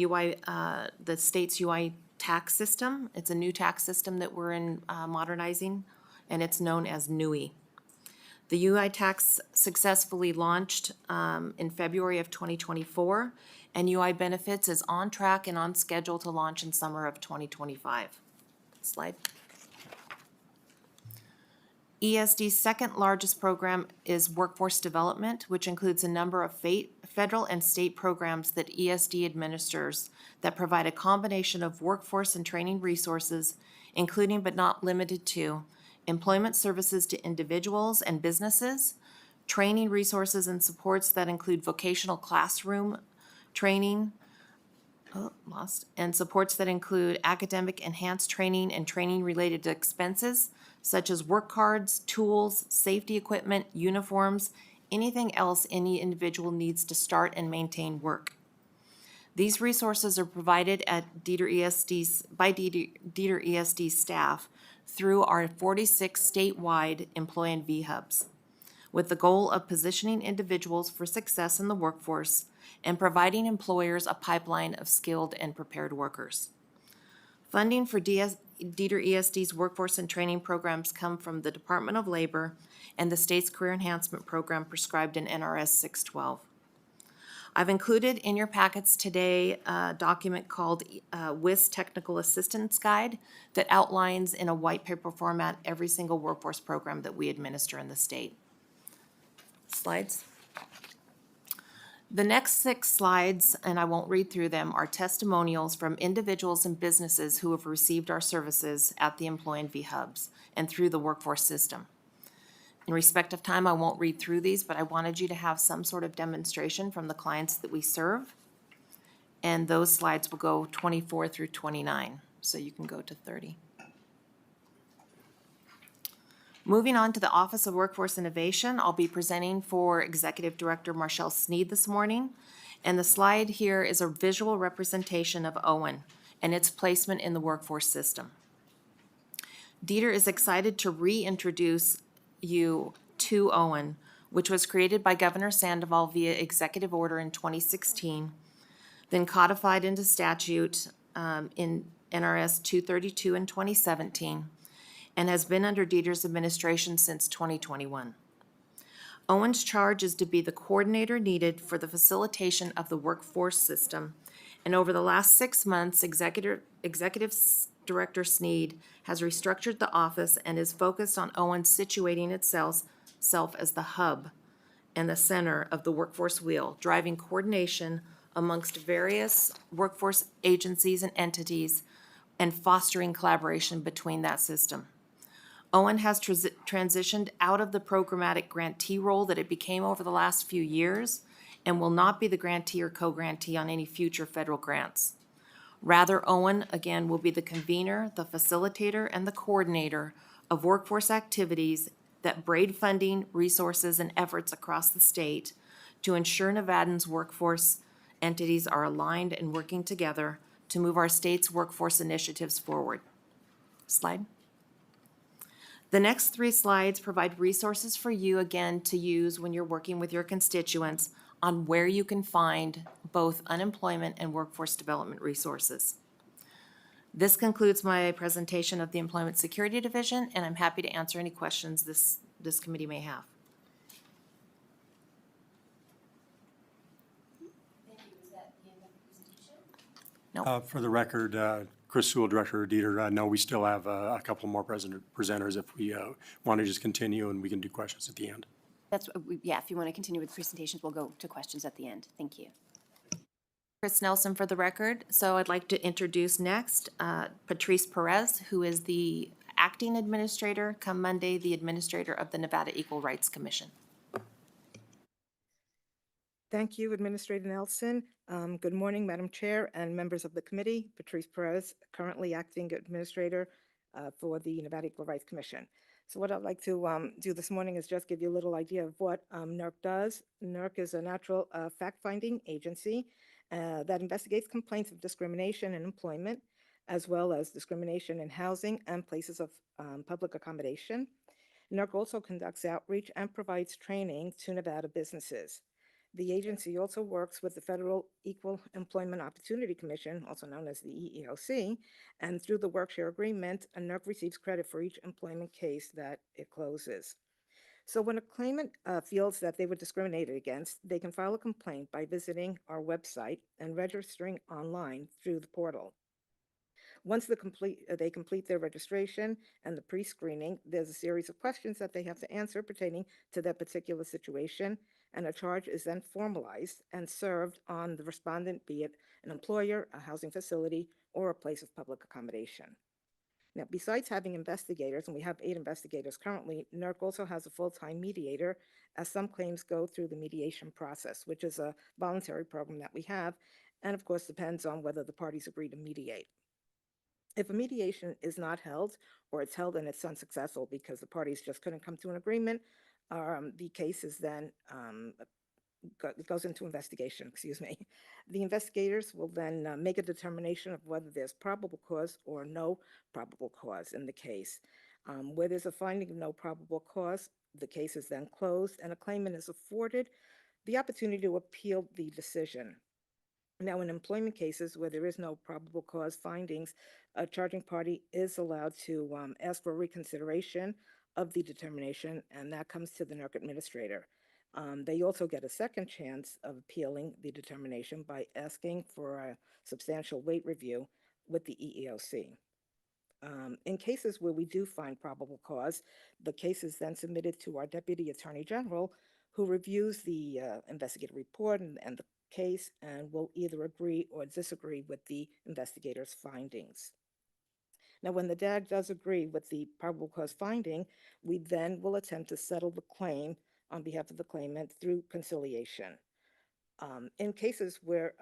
the state's UI tax system. It's a new tax system that we're modernizing, and it's known as NUI. The UI tax successfully launched in February of 2024, and UI Benefits is on track and on schedule to launch in summer of 2025. Slide. ESD's second largest program is Workforce Development, which includes a number of federal and state programs that ESD administers that provide a combination of workforce and training resources, including but not limited to employment services to individuals and businesses, training resources and supports that include vocational classroom training, and supports that include academic enhanced training and training-related expenses, such as work cards, tools, safety equipment, uniforms, anything else any individual needs to start and maintain work. These resources are provided at Dieter ESD's staff through our 46 statewide employee and V-hubs, with the goal of positioning individuals for success in the workforce and providing employers a pipeline of skilled and prepared workers. Funding for Dieter ESD's workforce and training programs come from the Department of Labor and the state's career enhancement program prescribed in NRS 612. I've included in your packets today a document called WIS Technical Assistance Guide that outlines in a white paper format every single workforce program that we administer in the state. Slides. The next 6 slides, and I won't read through them, are testimonials from individuals and businesses who have received our services at the Employee and V-hubs and through the workforce system. In respect of time, I won't read through these, but I wanted you to have some sort of demonstration from the clients that we serve. And those slides will go 24 through 29, so you can go to 30. Moving on to the Office of Workforce Innovation, I'll be presenting for Executive Director Marshall Sneed this morning. And the slide here is a visual representation of Owen and its placement in the workforce system. Dieter is excited to reintroduce you to Owen, which was created by Governor Sandoval via executive order in 2016, then codified into statute in NRS 232 in 2017, and has been under Dieter's administration since 2021. Owen's charge is to be the coordinator needed for the facilitation of the workforce system, and over the last 6 months, Executive Director Sneed has restructured the office and is focused on Owen situating itself as the hub and the center of the workforce wheel, driving coordination amongst various workforce agencies and entities and fostering collaboration between that system. Owen has transitioned out of the programmatic grantee role that it became over the last few years and will not be the grantee or co-grantee on any future federal grants. Rather, Owen, again, will be the convener, the facilitator, and the coordinator of workforce activities that braid funding, resources, and efforts across the state to ensure Nevadans' workforce entities are aligned and working together to move our state's workforce initiatives forward. Slide. The next 3 slides provide resources for you, again, to use when you're working with your constituents on where you can find both unemployment and workforce development resources. This concludes my presentation of the Employment Security Division, and I'm happy to answer any questions this committee may have. Thank you. Is that the end of the presentation? For the record, Chris Sewell, Director of Dieter, no, we still have a couple more presenters if we want to just continue, and we can do questions at the end. That's, yeah, if you want to continue with the presentations, we'll go to questions at the end. Thank you. Chris Nelson for the record. So I'd like to introduce next Patrice Perez, who is the acting administrator, come Monday, the administrator of the Nevada Equal Rights Commission. Thank you, Administrator Nelson. Good morning, Madam Chair and members of the committee. Patrice Perez, currently acting administrator for the Nevada Equal Rights Commission. So what I'd like to do this morning is just give you a little idea of what NERC does. NERC is a natural fact-finding agency that investigates complaints of discrimination in employment, as well as discrimination in housing and places of public accommodation. NERC also conducts outreach and provides training to Nevada businesses. The agency also works with the Federal Equal Employment Opportunity Commission, also known as the EEOC, and through the work-share agreement, NERC receives credit for each employment case that it closes. So when a claimant feels that they were discriminated against, they can file a complaint by visiting our website and registering online through the portal. Once they complete their registration and the pre-screening, there's a series of questions that they have to answer pertaining to their particular situation, and a charge is then formalized and served on the respondent, be it an employer, a housing facility, or a place of public accommodation. Now, besides having investigators, and we have 8 investigators currently, NERC also has a full-time mediator, as some claims go through the mediation process, which is a voluntary program that we have, and of course depends on whether the parties agree to mediate. If a mediation is not held, or it's held and it's unsuccessful because the parties just couldn't come to an agreement, the case is then goes into investigation, excuse me. The investigators will then make a determination of whether there's probable cause or no probable cause in the case. Where there's a finding of no probable cause, the case is then closed and a claimant is afforded the opportunity to appeal the decision. Now, in employment cases where there is no probable cause findings, a charging party is allowed to ask for reconsideration of the determination, and that comes to the NERC administrator. They also get a second chance of appealing the determination by asking for a substantial weight review with the EEOC. In cases where we do find probable cause, the case is then submitted to our Deputy Attorney General, who reviews the investigative report and the case and will either agree or disagree with the investigator's findings. Now, when the DAG does agree with the probable cause finding, we then will attempt to settle the claim on behalf of the claimant through conciliation. In cases where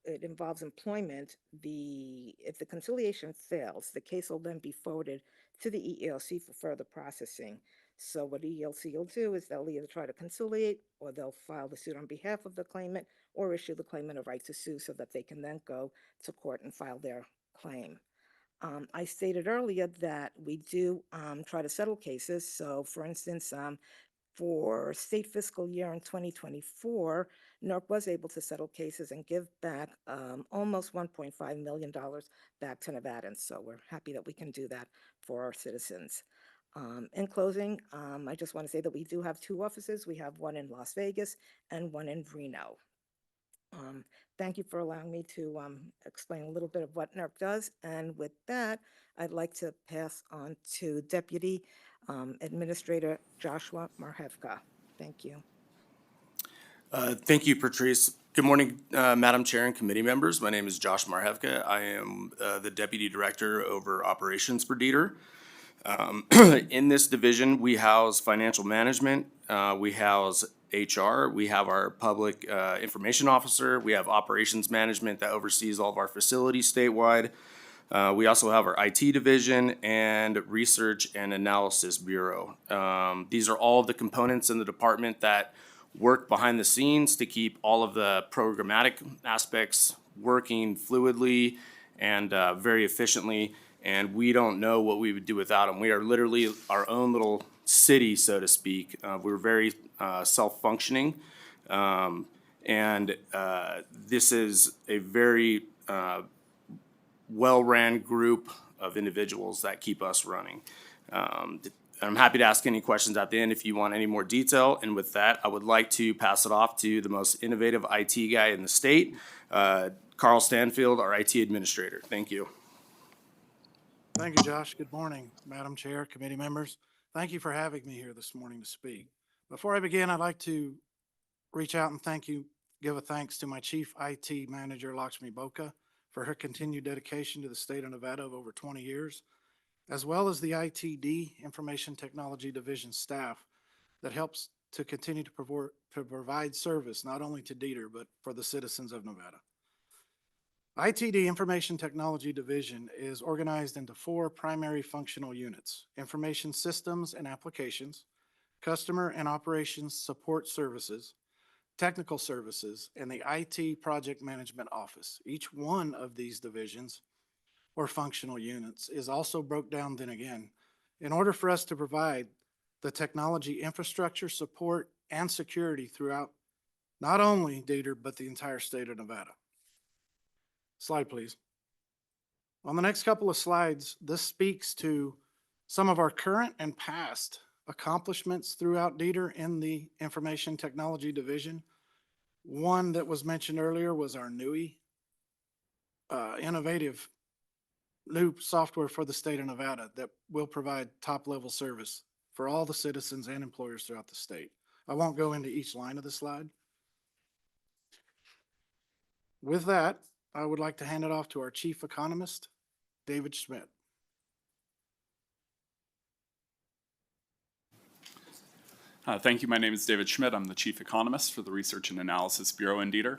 it involves employment, if the conciliation fails, the case will then be forwarded to the EEOC for further processing. So what EEOC will do is they'll either try to conciliate, or they'll file the suit on behalf of the claimant, or issue the claimant a right to sue so that they can then go to court and file their claim. I stated earlier that we do try to settle cases. So for instance, for state fiscal year in 2024, NERC was able to settle cases and give back almost $1.5 million back to Nevadans. So we're happy that we can do that for our citizens. In closing, I just want to say that we do have 2 offices. We have one in Las Vegas and one in Reno. Thank you for allowing me to explain a little bit of what NERC does. And with that, I'd like to pass on to Deputy Administrator Joshua Marhevka. Thank you. Thank you, Patrice. Good morning, Madam Chair and committee members. My name is Josh Marhevka. I am the Deputy Director over Operations for DETR. In this division, we house financial management, we house HR, we have our public information officer, we have operations management that oversees all of our facilities statewide. We also have our IT division and research and analysis bureau. These are all of the components in the department that work behind the scenes to keep all of the programmatic aspects working fluidly and very efficiently. And we don't know what we would do without them. We are literally our own little city, so to speak. We're very self-functioning. This is a very well-ran group of individuals that keep us running. I'm happy to ask any questions at the end if you want any more detail. And with that, I would like to pass it off to the most innovative IT guy in the state, Carl Stanfield, our IT administrator. Thank you. Thank you, Josh. Good morning, Madam Chair, committee members. Thank you for having me here this morning to speak. Before I begin, I'd like to reach out and give a thanks to my Chief IT Manager, Lakshmi Boka, for her continued dedication to the state of Nevada of over 20 years, as well as the ITD, Information Technology Division staff that helps to continue to provide service not only to DETR, but for the citizens of Nevada. ITD, Information Technology Division, is organized into 4 primary functional units: Information Systems and Applications, Customer and Operations Support Services, Technical Services, and the IT Project Management Office. Each one of these divisions or functional units is also broke down then again in order for us to provide the technology infrastructure, support, and security throughout not only Dieter, but the entire state of Nevada. Slide, please. On the next couple of slides, this speaks to some of our current and past accomplishments throughout Dieter in the Information Technology Division. One that was mentioned earlier was our NUI, innovative new software for the state of Nevada that will provide top-level service for all the citizens and employers throughout the state. I won't go into each line of the slide. With that, I would like to hand it off to our chief economist, David Schmidt. Thank you. My name is David Schmidt. I'm the Chief Economist for the Research and Analysis Bureau in Dieter.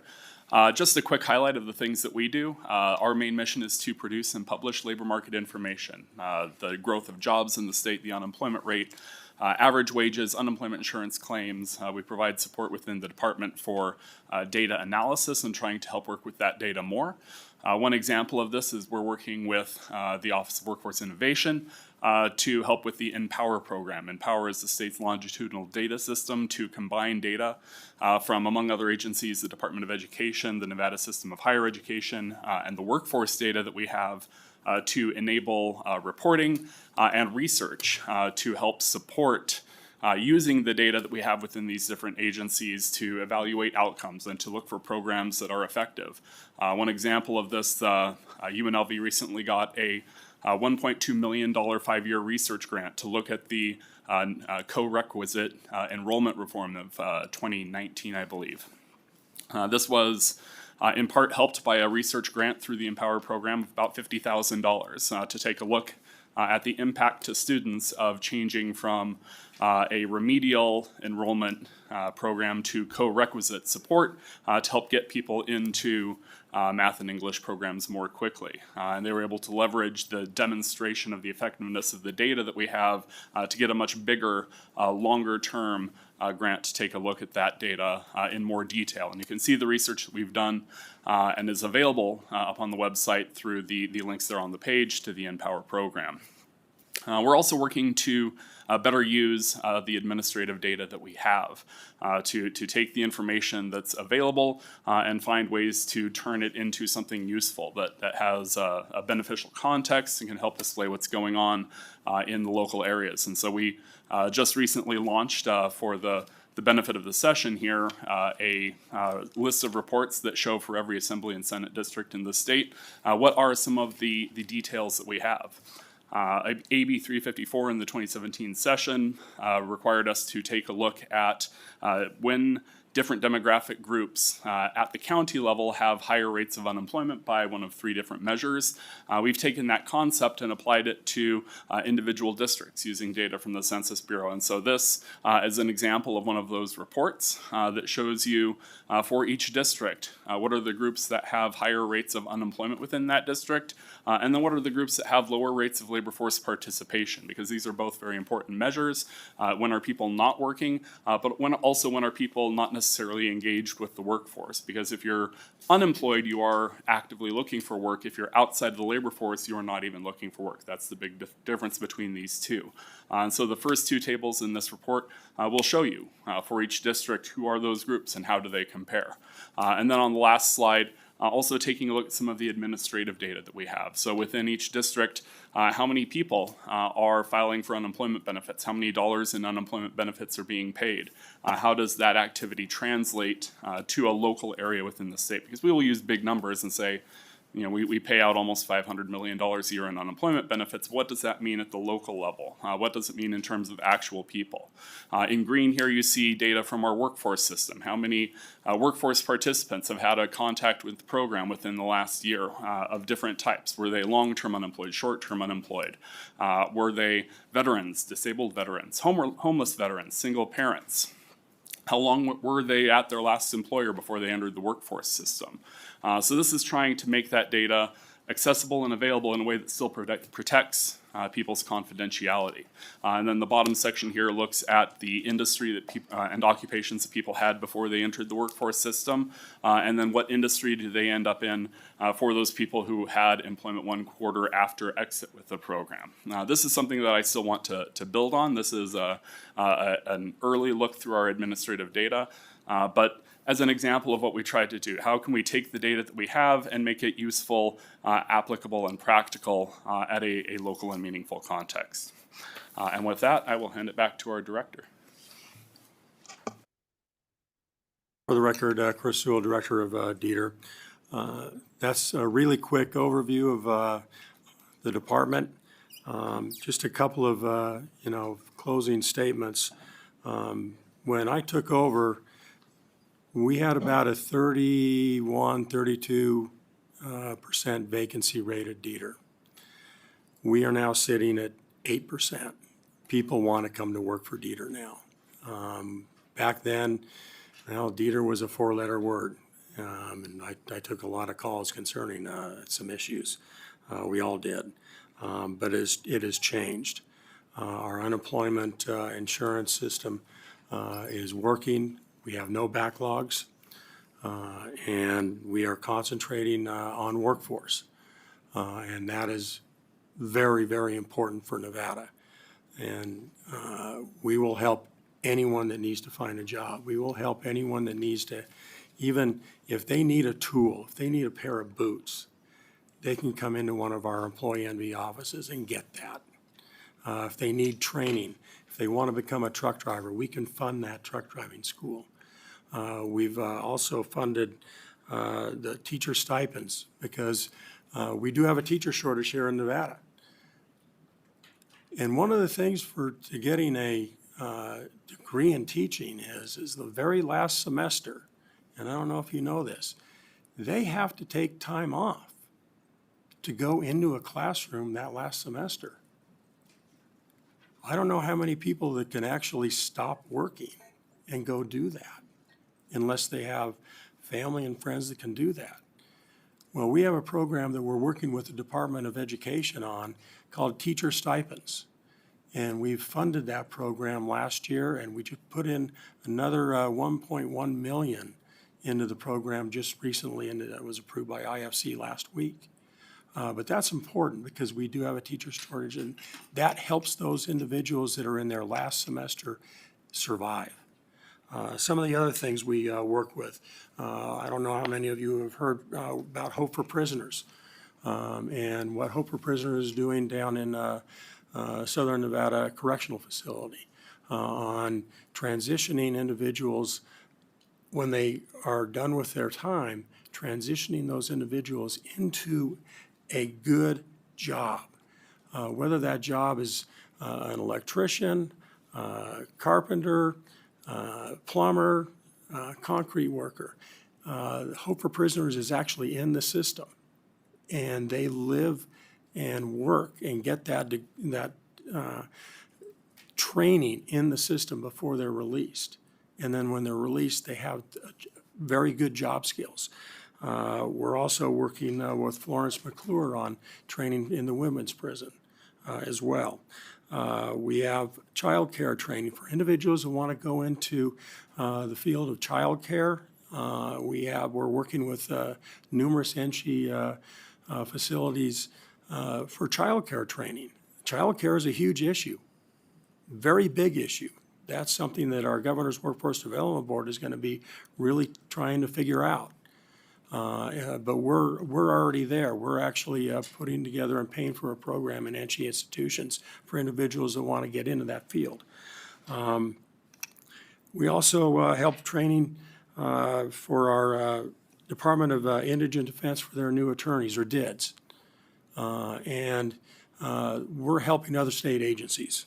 Just a quick highlight of the things that we do. Our main mission is to produce and publish labor market information, the growth of jobs in the state, the unemployment rate, average wages, unemployment insurance claims. We provide support within the department for data analysis and trying to help work with that data more. One example of this is we're working with the Office of Workforce Innovation to help with the Empower program. Empower is the state's longitudinal data system to combine data from, among other agencies, the Department of Education, the Nevada System of Higher Education, and the workforce data that we have to enable reporting and research to help support using the data that we have within these different agencies to evaluate outcomes and to look for programs that are effective. One example of this, UNLV recently got a $1.2 million 5-year research grant to look at the co-requisite enrollment reform of 2019, I believe. This was in part helped by a research grant through the Empower program of about $50,000 to take a look at the impact to students of changing from a remedial enrollment program to co-requisite support to help get people into math and English programs more quickly. And they were able to leverage the demonstration of the effectiveness of the data that we have to get a much bigger, longer-term grant to take a look at that data in more detail. And you can see the research that we've done and is available up on the website through the links there on the page to the Empower program. We're also working to better use the administrative data that we have to take the information that's available and find ways to turn it into something useful that has a beneficial context and can help display what's going on in the local areas. And so we just recently launched for the benefit of the session here, a list of reports that show for every Assembly and Senate district in the state what are some of the details that we have. AB 354 in the 2017 session required us to take a look at when different demographic groups at the county level have higher rates of unemployment by one of 3 different measures. We've taken that concept and applied it to individual districts using data from the Census Bureau. And so this is an example of one of those reports that shows you for each district what are the groups that have higher rates of unemployment within that district, and then what are the groups that have lower rates of labor force participation, because these are both very important measures. When are people not working, but when are people not necessarily engaged with the workforce? Because if you're unemployed, you are actively looking for work. If you're outside of the labor force, you are not even looking for work. That's the big difference between these two. And so the first 2 tables in this report will show you for each district who are those groups and how do they compare. And then on the last slide, also taking a look at some of the administrative data that we have. So within each district, how many people are filing for unemployment benefits? How many dollars in unemployment benefits are being paid? How does that activity translate to a local area within the state? Because we will use big numbers and say, you know, we pay out almost $500 million a year in unemployment benefits. What does that mean at the local level? What does it mean in terms of actual people? In green here you see data from our workforce system. How many workforce participants have had a contact with the program within the last year of different types? Were they long-term unemployed, short-term unemployed? Were they veterans, disabled veterans, homeless veterans, single parents? How long were they at their last employer before they entered the workforce system? So this is trying to make that data accessible and available in a way that still protects people's confidentiality. And then the bottom section here looks at the industry that and occupations that people had before they entered the workforce system, and then what industry do they end up in for those people who had employment 1 quarter after exit with the program. This is something that I still want to build on. This is an early look through our administrative data, but as an example of what we tried to do, how can we take the data that we have and make it useful, applicable, and practical at a local and meaningful context? And with that, I will hand it back to our director. For the record, Chris Sewell, Director of DETR. That's a really quick overview of the department. Just a couple of, closing statements. When I took over, we had about a 32% vacancy rate at DETR. We are now sitting at 8%. People want to come to work for DETR now. Back then, DETR was a 4-letter word, and I took a lot of calls concerning some issues. We all did, but it has changed. Our unemployment insurance system is working. We have no backlogs, and we are concentrating on workforce. And that is very, very important for Nevada. And we will help anyone that needs to find a job. We will help anyone that needs to, even if they need a tool, if they need a pair of boots, they can come into one of our employee envy offices and get that. If they need training, if they want to become a truck driver, we can fund that truck driving school. We've also funded the teacher stipends because we do have a teacher shortage here in Nevada. And one of the things to getting a degree in teaching is the very last semester, and I don't know if you know this, they have to take time off to go into a classroom that last semester. I don't know how many people that can actually stop working and go do that unless they have family and friends that can do that. Well, we have a program that we're working with the Department of Education on called Teacher Stipends. And we've funded that program last year, and we just put in another 1.1 million into the program just recently, and that was approved by IFC last week. But that's important because we do have a teacher shortage, and that helps those individuals that are in their last semester survive. Some of the other things we work with, I don't know how many of you have heard about Hope for Prisoners, and what Hope for Prisoners is doing down in Southern Nevada Correctional Facility on transitioning individuals when they are done with their time, transitioning those individuals into a good job, whether that job is an electrician, carpenter, plumber, concrete worker. Hope for Prisoners is actually in the system, and they live and work and get that training in the system before they're released. And then when they're released, they have very good job skills. We're also working with Florence McClure on training in the women's prison as well. We have child care training for individuals who want to go into the field of child care. We're working with numerous NSHE facilities for child care training. Child care is a huge issue, very big issue. That's something that our Governor's Workforce Development Board is going to be really trying to figure out. But we're already there. We're actually putting together and paying for a program in NSHE institutions for individuals that want to get into that field. We also help training for our Department of Indigent Defense for their new attorneys, or DIDs. And we're helping other state agencies.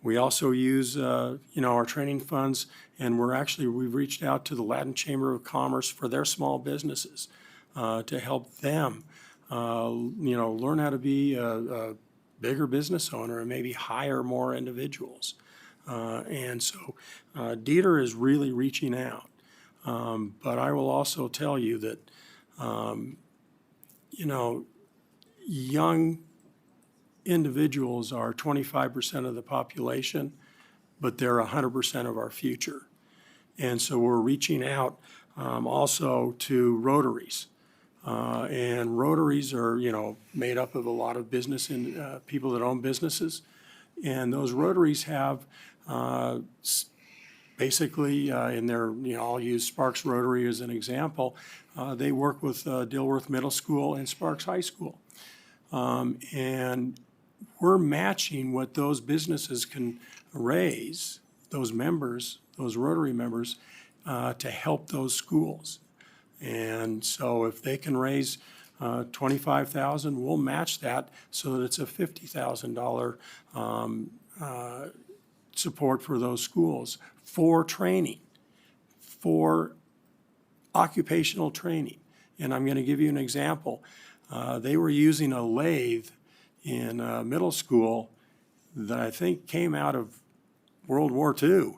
We also use, our training funds, and we've reached out to the Latin Chamber of Commerce for their small businesses to help them, learn how to be a bigger business owner and maybe hire more individuals. And so Dieter is really reaching out. But I will also tell you that, you know, young individuals are 25% of the population, but they're 100% of our future. And so we're reaching out also to Rotaries. And Rotaries are, you know, made up of a lot of business and people that own businesses. And those Rotaries have basically in their, you know, I'll use Sparks Rotary as an example. They work with Dilworth Middle School and Sparks High School. And we're matching what those businesses can raise, those members, those Rotary members, to help those schools. And so if they can raise $25,000, we'll match that so that it's a $50,000 support for those schools for training, for occupational training. And I'm going to give you an example. They were using a lathe in middle school that I think came out of World War II.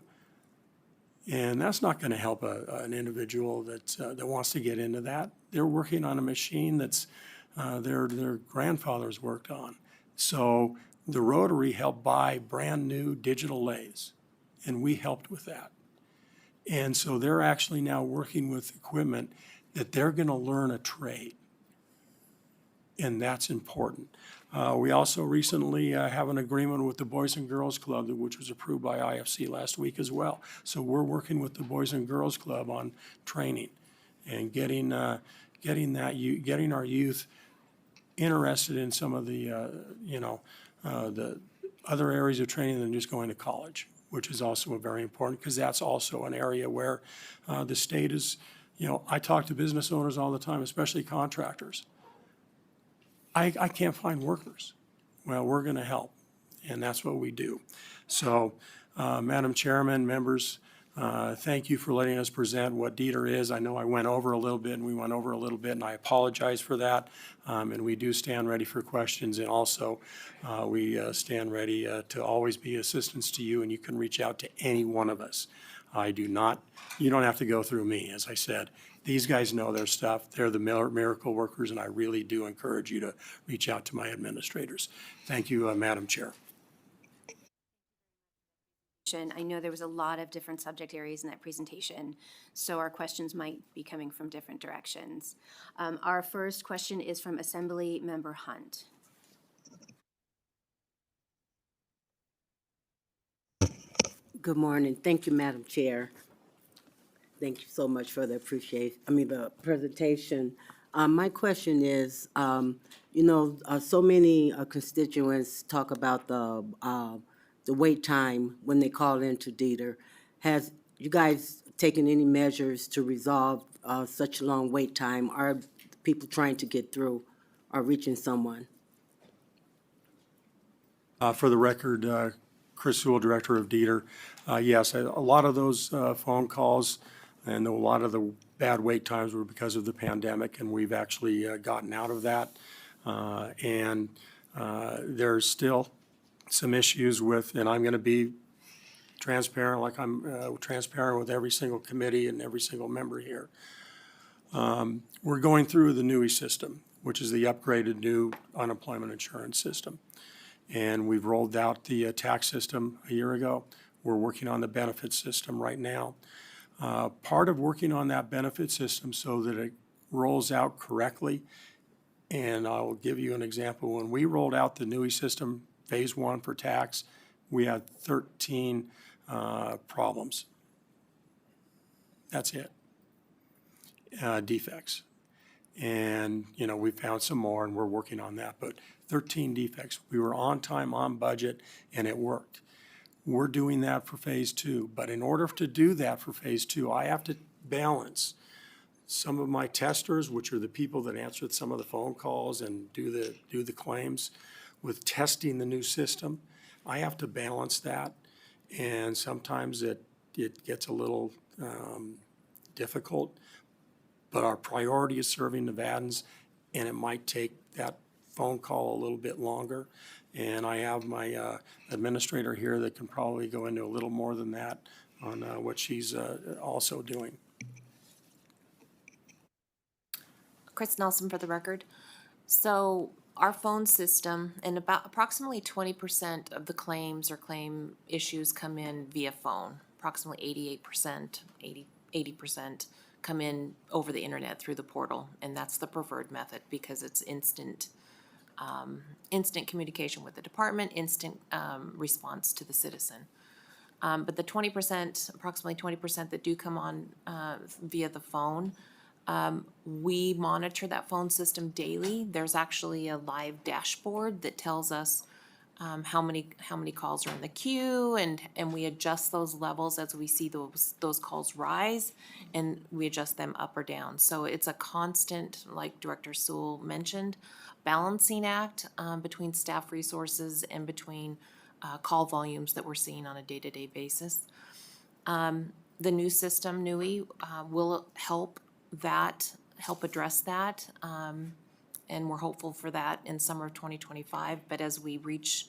And that's not going to help an individual that wants to get into that. They're working on a machine that's their grandfathers worked on. So the Rotary helped buy brand new digital lathes, and we helped with that. And so they're actually now working with equipment that they're going to learn a trade. And that's important. We also recently have an agreement with the Boys and Girls Club, which was approved by IFC last week as well. So we're working with the Boys and Girls Club on training and getting our youth interested in some of the the other areas of training than just going to college, which is also very important because that's also an area where the state is, you know, I talk to business owners all the time, especially contractors. I can't find workers. Well, we're going to help, and that's what we do. So, Madam Chairman, members, thank you for letting us present what Dieter is. I know I went over a little bit, and we went over a little bit, and I apologize for that. And we do stand ready for questions, and also we stand ready to always be assistance to you, and you can reach out to any one of us. You don't have to go through me, as I said. These guys know their stuff. They're the miracle workers, and I really do encourage you to reach out to my administrators. Thank you, Madam Chair. I know there was a lot of different subject areas in that presentation, so our questions might be coming from different directions. Our first question is from Assembly Member Hunt. Good morning. Thank you, Madam Chair. Thank you so much for the the presentation. My question is, so many constituents talk about the wait time when they call into Dieter. Has you guys taken any measures to resolve such long wait time? Are people trying to get through or reaching someone? For the record, Chris Sewell, Director of Dieter, yes, a lot of those phone calls and a lot of the bad wait times were because of the pandemic, and we've actually gotten out of that. And there's still some issues with, and I'm going to be transparent like I'm transparent with every single committee and every single member here. We're going through the NUI system, which is the upgraded new unemployment insurance system. And we've rolled out the tax system a year ago. We're working on the benefit system right now. Part of working on that benefit system so that it rolls out correctly, and I'll give you an example. When we rolled out the NUI system, phase 1 for tax, we had 13 problems. That's it, defects. And, we found some more, and we're working on that, but 13 defects. We were on time, on budget, and it worked. We're doing that for phase 2, but in order to do that for phase 2, I have to balance some of my testers, which are the people that answer some of the phone calls and do the claims, with testing the new system. I have to balance that, and sometimes it gets a little difficult, but our priority is serving Nevadans, and it might take that phone call a little bit longer. And I have my administrator here that can probably go into a little more than that on what she's also doing. Chris Nelson for the record. So our phone system, and about approximately 20% of the claims or claim issues come in via phone. Approximately 88%, 80% come in over the internet through the portal, and that's the preferred method because it's instant communication with the department, instant response to the citizen. But the 20%, approximately 20% that do come on via the phone, we monitor that phone system daily. There's actually a live dashboard that tells us how many calls are in the queue, and we adjust those levels as we see those calls rise, and we adjust them up or down. So it's a constant, like Director Sewell mentioned, balancing act between staff resources and between call volumes that we're seeing on a day-to-day basis. The new system, NUI, will help address that, and we're hopeful for that in summer of 2025. But as we reach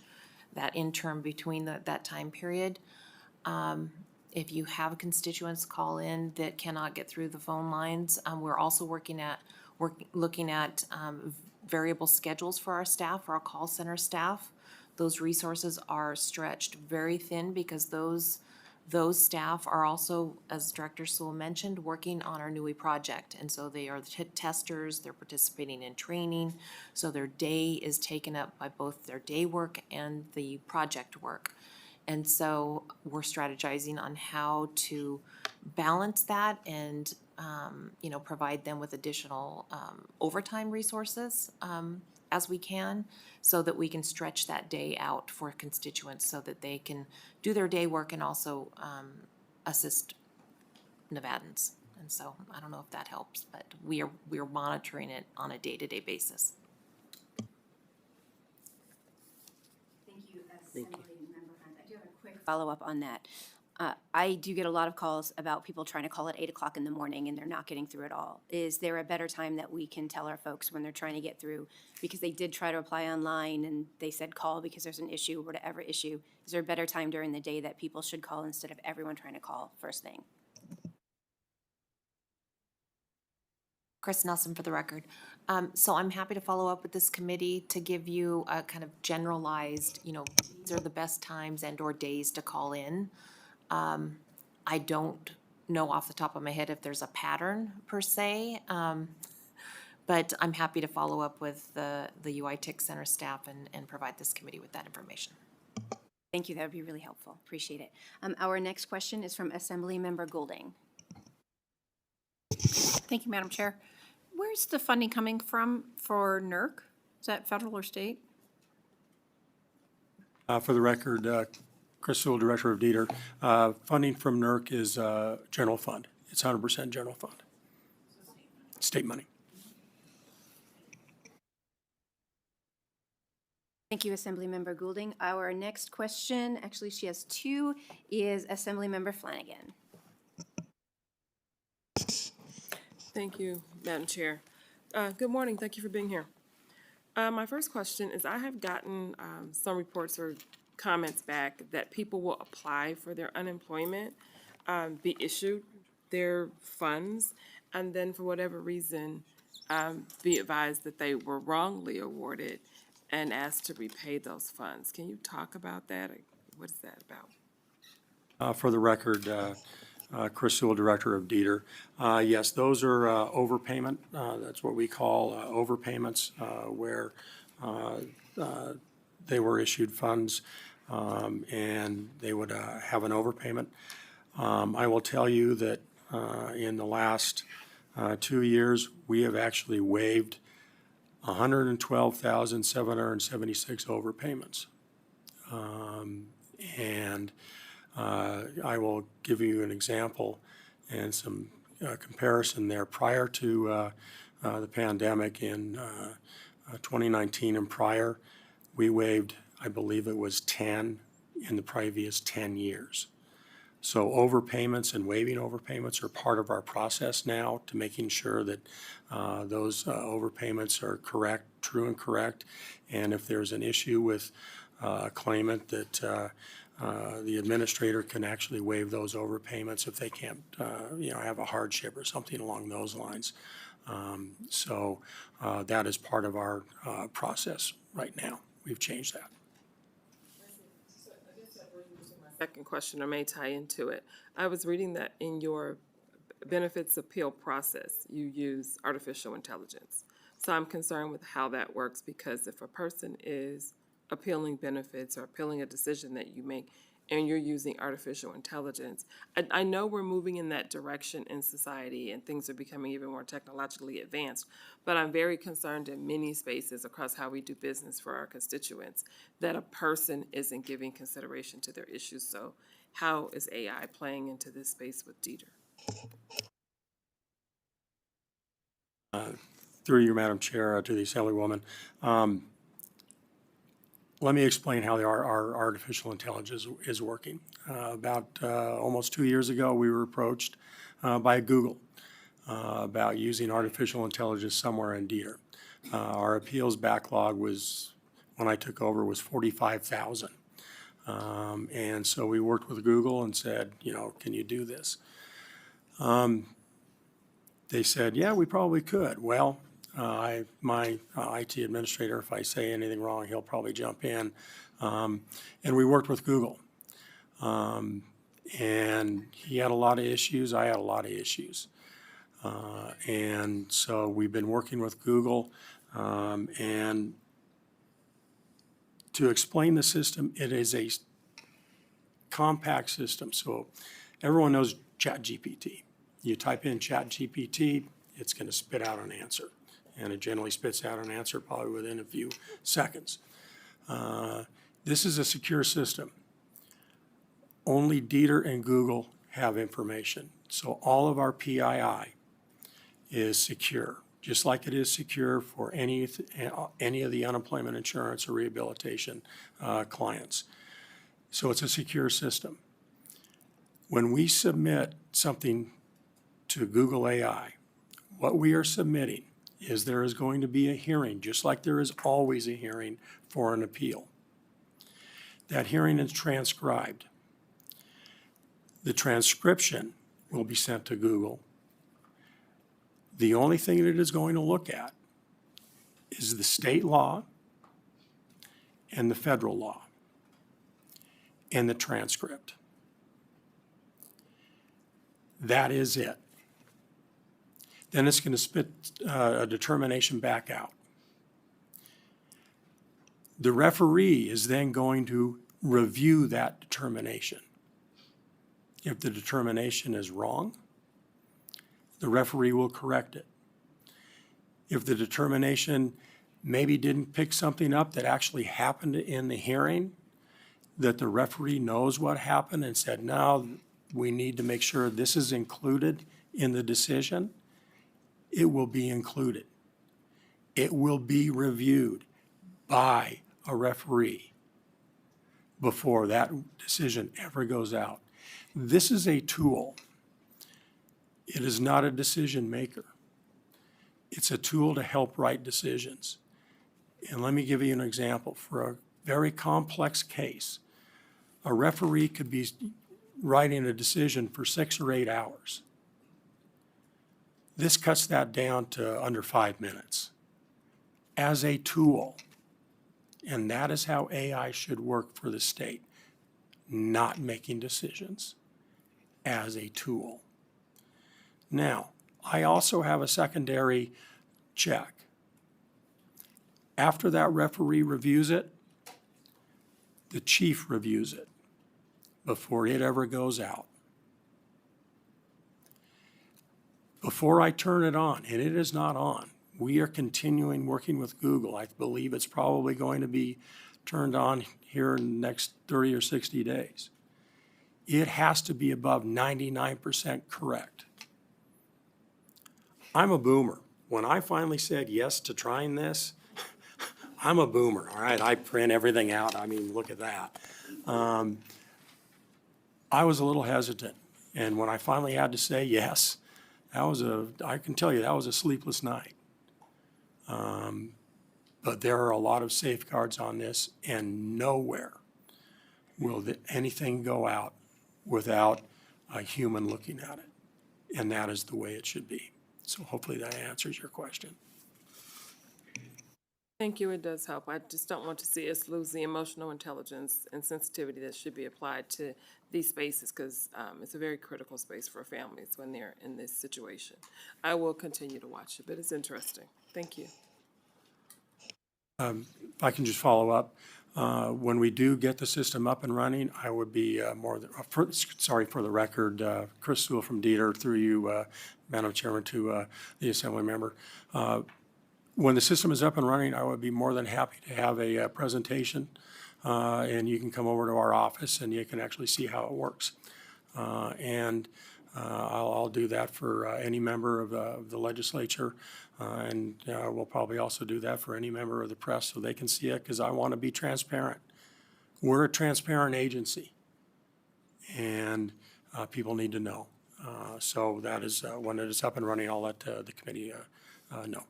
that interim between that time period, if you have constituents call in that cannot get through the phone lines, we're also looking at variable schedules for our staff, for our call center staff. Those resources are stretched very thin because those staff are also, as Director Sewell mentioned, working on our NUI project. And so they are testers, they're participating in training. So their day is taken up by both their day work and the project work. And so we're strategizing on how to balance that and, provide them with additional overtime resources as we can, so that we can stretch that day out for constituents so that they can do their day work and also assist Nevadans. And so I don't know if that helps, but we are monitoring it on a day-to-day basis. Thank you, Assemblymember Hunt. I do have a quick follow-up on that. I do get a lot of calls about people trying to call at 8 o'clock in the morning and they're not getting through at all. Is there a better time that we can tell our folks when they're trying to get through? Because they did try to apply online and they said call because there's an issue or whatever issue. Is there a better time during the day that people should call instead of everyone trying to call first thing? Chris Nelson for the record. So I'm happy to follow up with this committee to give you a kind of generalized, these are the best times and or days to call in. I don't know off the top of my head if there's a pattern per se, but I'm happy to follow up with the UITIC Center staff and provide this committee with that information. Thank you, that would be really helpful. Appreciate it. Our next question is from Assemblymember Goulding. Thank you, Madam Chair. Where's the funding coming from for NERC? Is that federal or state? For the record, Chris Sewell, Director of DETR, funding from NERC is general fund. It's 100% general fund. State money. Thank you, Assemblymember Goulding. Our next question, actually she has two, is Assemblymember Flanagan. Thank you, Madam Chair. Good morning. Thank you for being here. My first question is I have gotten some reports or comments back that people will apply for their unemployment, be issued their funds, and then for whatever reason, be advised that they were wrongly awarded and asked to repay those funds. Can you talk about that? What is that about? For the record, Chris Sewell, Director of DETR. Yes, those are overpayment. That's what we call overpayments, where they were issued funds and they would have an overpayment. I will tell you that in the last 2 years, we have actually waived 112,776 overpayments. And I will give you an example and some comparison there. Prior to the pandemic in 2019 and prior, we waived, I believe it was 10 in the previous 10 years. So overpayments and waiving overpayments are part of our process now to making sure that those overpayments are correct true and correct. And if there's an issue with a claimant, that the administrator can actually waive those overpayments if they can't, have a hardship or something along those lines. So that is part of our process right now. We've changed that. Second question, or may tie into it. I was reading that in your benefits appeal process, you use artificial intelligence. So I'm concerned with how that works, because if a person is appealing benefits or appealing a decision that you make and you're using artificial intelligence, I know we're moving in that direction in society and things are becoming even more technologically advanced, but I'm very concerned in many spaces across how we do business for our constituents that a person isn't giving consideration to their issues. So how is AI playing into this space with Dieter? Through you, Madam Chair, to the Assemblywoman. Let me explain how our artificial intelligence is working. About almost 2 years ago, we were approached by Google about using artificial intelligence somewhere in Dieter. Our appeals backlog was, when I took over, was 45,000. And so we worked with Google and said, can you do this? They said, yeah, we probably could. Well, my IT administrator, if I say anything wrong, he'll probably jump in. And we worked with Google. And he had a lot of issues. I had a lot of issues. And so we've been working with Google. And to explain the system, it is a compact system. So everyone knows ChatGPT. You type in ChatGPT, it's going to spit out an answer. And it generally spits out an answer probably within a few seconds. This is a secure system. Only Dieter and Google have information. So all of our PII is secure, just like it is secure for any of the unemployment insurance or rehabilitation clients. So it's a secure system. When we submit something to Google AI, what we are submitting is there is going to be a hearing, just like there is always a hearing for an appeal. That hearing is transcribed. The transcription will be sent to Google. The only thing that it is going to look at is the state law and the federal law and the transcript. That is it. Then it's going to spit a determination back out. The referee is then going to review that determination. If the determination is wrong, the referee will correct it. If the determination maybe didn't pick something up that actually happened in the hearing, that the referee knows what happened and said, no, we need to make sure this is included in the decision, it will be included. It will be reviewed by a referee before that decision ever goes out. This is a tool. It is not a decision maker. It's a tool to help write decisions. And let me give you an example. For a very complex case, a referee could be writing a decision for 6 or 8 hours. This cuts that down to under 5 minutes as a tool. And that is how AI should work for the state, not making decisions, as a tool. Now, I also have a secondary check. After that referee reviews it, the chief reviews it before it ever goes out. Before I turn it on, and it is not on, we are continuing working with Google. I believe it's probably going to be turned on here in the next 30 or 60 days. It has to be above 99% correct. I'm a boomer. When I finally said yes to trying this, I'm a boomer, all right? I print everything out. I mean, look at that. I was a little hesitant. And when I finally had to say yes, I can tell you, that was a sleepless night. But there are a lot of safeguards on this, and nowhere will anything go out without a human looking at it. And that is the way it should be. So hopefully that answers your question. Thank you, it does help. I just don't want to see us lose the emotional intelligence and sensitivity that should be applied to these spaces, because it's a very critical space for families when they're in this situation. I will continue to watch it, but it's interesting. Thank you. If I can just follow up, when we do get the system up and running, I would be sorry, for the record, Chris Sewell from Dieter, through you, Madam Chairman, to the Assembly member. When the system is up and running, I would be more than happy to have a presentation, and you can come over to our office and you can actually see how it works. I'll do that for any member of the legislature, and we'll probably also do that for any member of the press so they can see it, because I want to be transparent. We're a transparent agency, and people need to know. So that is, when it is up and running, I'll let the committee know.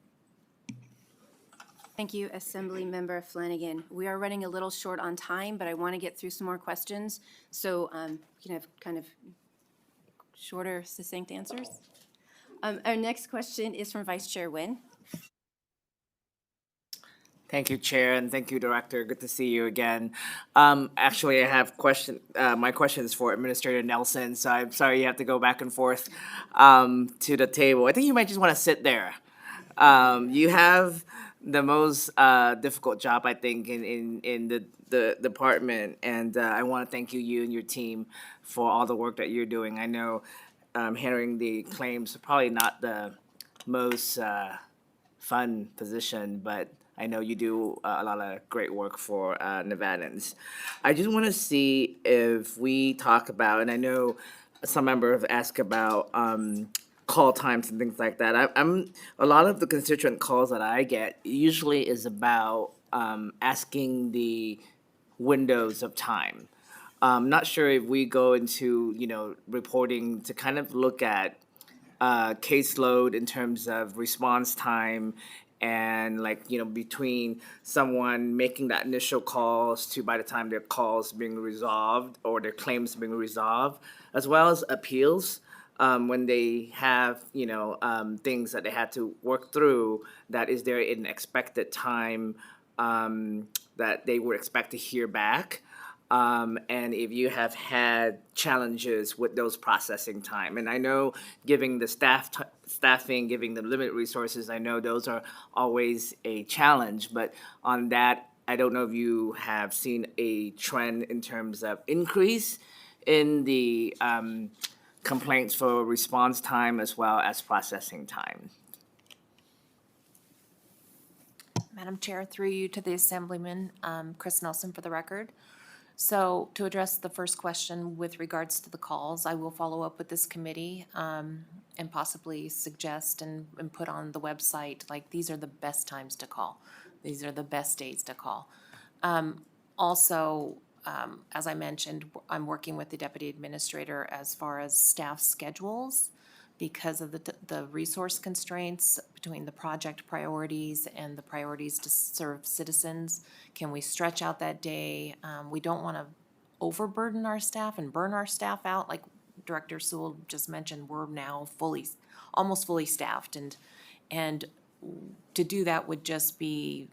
Thank you, Assembly Member Flanagan. We are running a little short on time, but I want to get through some more questions. So you can have kind of shorter, succinct answers. Our next question is from Vice Chair Nguyen. Thank you, Chair, and thank you, Director. Good to see you again. Actually, I have my question is for Administrator Nelson, so I'm sorry you have to go back and forth to the table. I think you might just want to sit there. You have the most difficult job, I think, in the department, and I want to thank you and your team for all the work that you're doing. I know handling the claims is probably not the most fun position, but I know you do a lot of great work for Nevadans. I just want to see if we talk about, and I know some members have asked about call times and things like that. I'm a lot of the constituent calls that I get usually is about asking the windows of time. Not sure if we go into reporting to kind of look at caseload in terms of response time, and between someone making that initial calls to by the time their calls being resolved or their claims being resolved, as well as appeals. When they have, things that they had to work through, that is there an expected time that they would expect to hear back. And if you have had challenges with those processing time. And I know giving the staffing, giving them limited resources, I know those are always a challenge. But on that, I don't know if you have seen a trend in terms of increase in the complaints for response time as well as processing time. Madam Chair, through you to the Assemblyman, Chris Nelson for the record. So to address the first question with regards to the calls, I will follow up with this committee and possibly suggest and put on the website, like, these are the best times to call. These are the best days to call. Also, as I mentioned, I'm working with the Deputy Administrator as far as staff schedules because of the resource constraints between the project priorities and the priorities to serve citizens. Can we stretch out that day? We don't want to overburden our staff and burn our staff out. Like Director Sewell just mentioned, we're now almost fully staffed, and to do that would just be,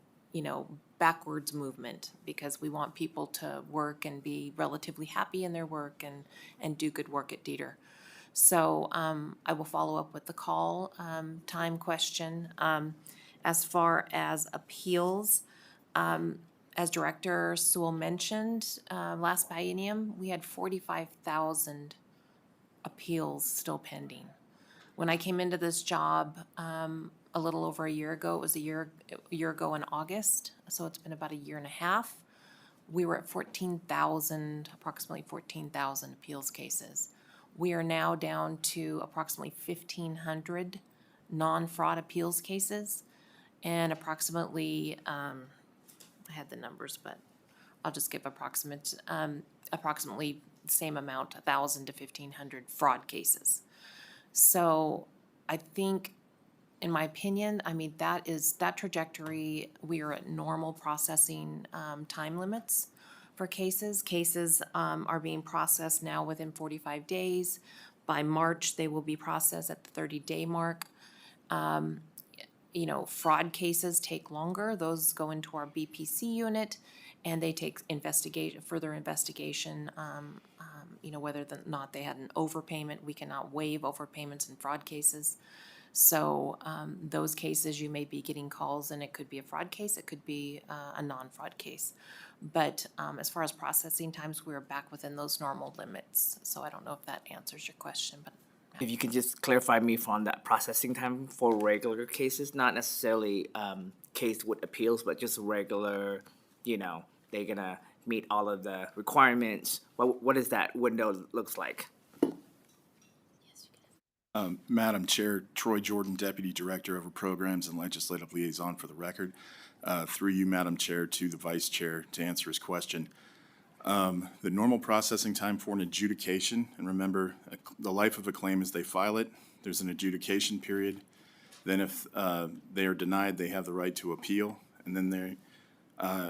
backwards movement, because we want people to work and be relatively happy in their work and do good work at Dieter. So I will follow up with the call time question. As far as appeals, as Director Sewell mentioned, last biennium, we had 45,000 appeals still pending. When I came into this job a little over a year ago, it was a year ago in August, so it's been about a year and a half, we were at approximately 14,000 appeals cases. We are now down to approximately 1,500 non-fraud appeals cases, and approximately, I had the numbers, but I'll just give approximately the same amount, 1,000 to 1,500 fraud cases. So I think in my opinion, I mean, that trajectory, we are at normal processing time limits for cases. Cases are being processed now within 45 days. By March, they will be processed at the 30-day mark. You know, fraud cases take longer. Those go into our BPC unit, and they take further investigation, you know, whether or not they had an overpayment. We cannot waive overpayments in fraud cases. So those cases, you may be getting calls, and it could be a fraud case, it could be a non-fraud case. But as far as processing times, we're back within those normal limits. So I don't know if that answers your question, but. If you could just clarify me on that processing time for regular cases, not necessarily case with appeals, but just regular, you know, they're gonna meet all of the requirements. What does that window looks like? Madam Chair, Troy Jordan, Deputy Director over Programs and Legislative Liaison for the record. Through you, Madam Chair, to the Vice Chair to answer his question. The normal processing time for an adjudication, and remember, the life of a claim is they file it, there's an adjudication period. Then if they are denied, they have the right to appeal. And then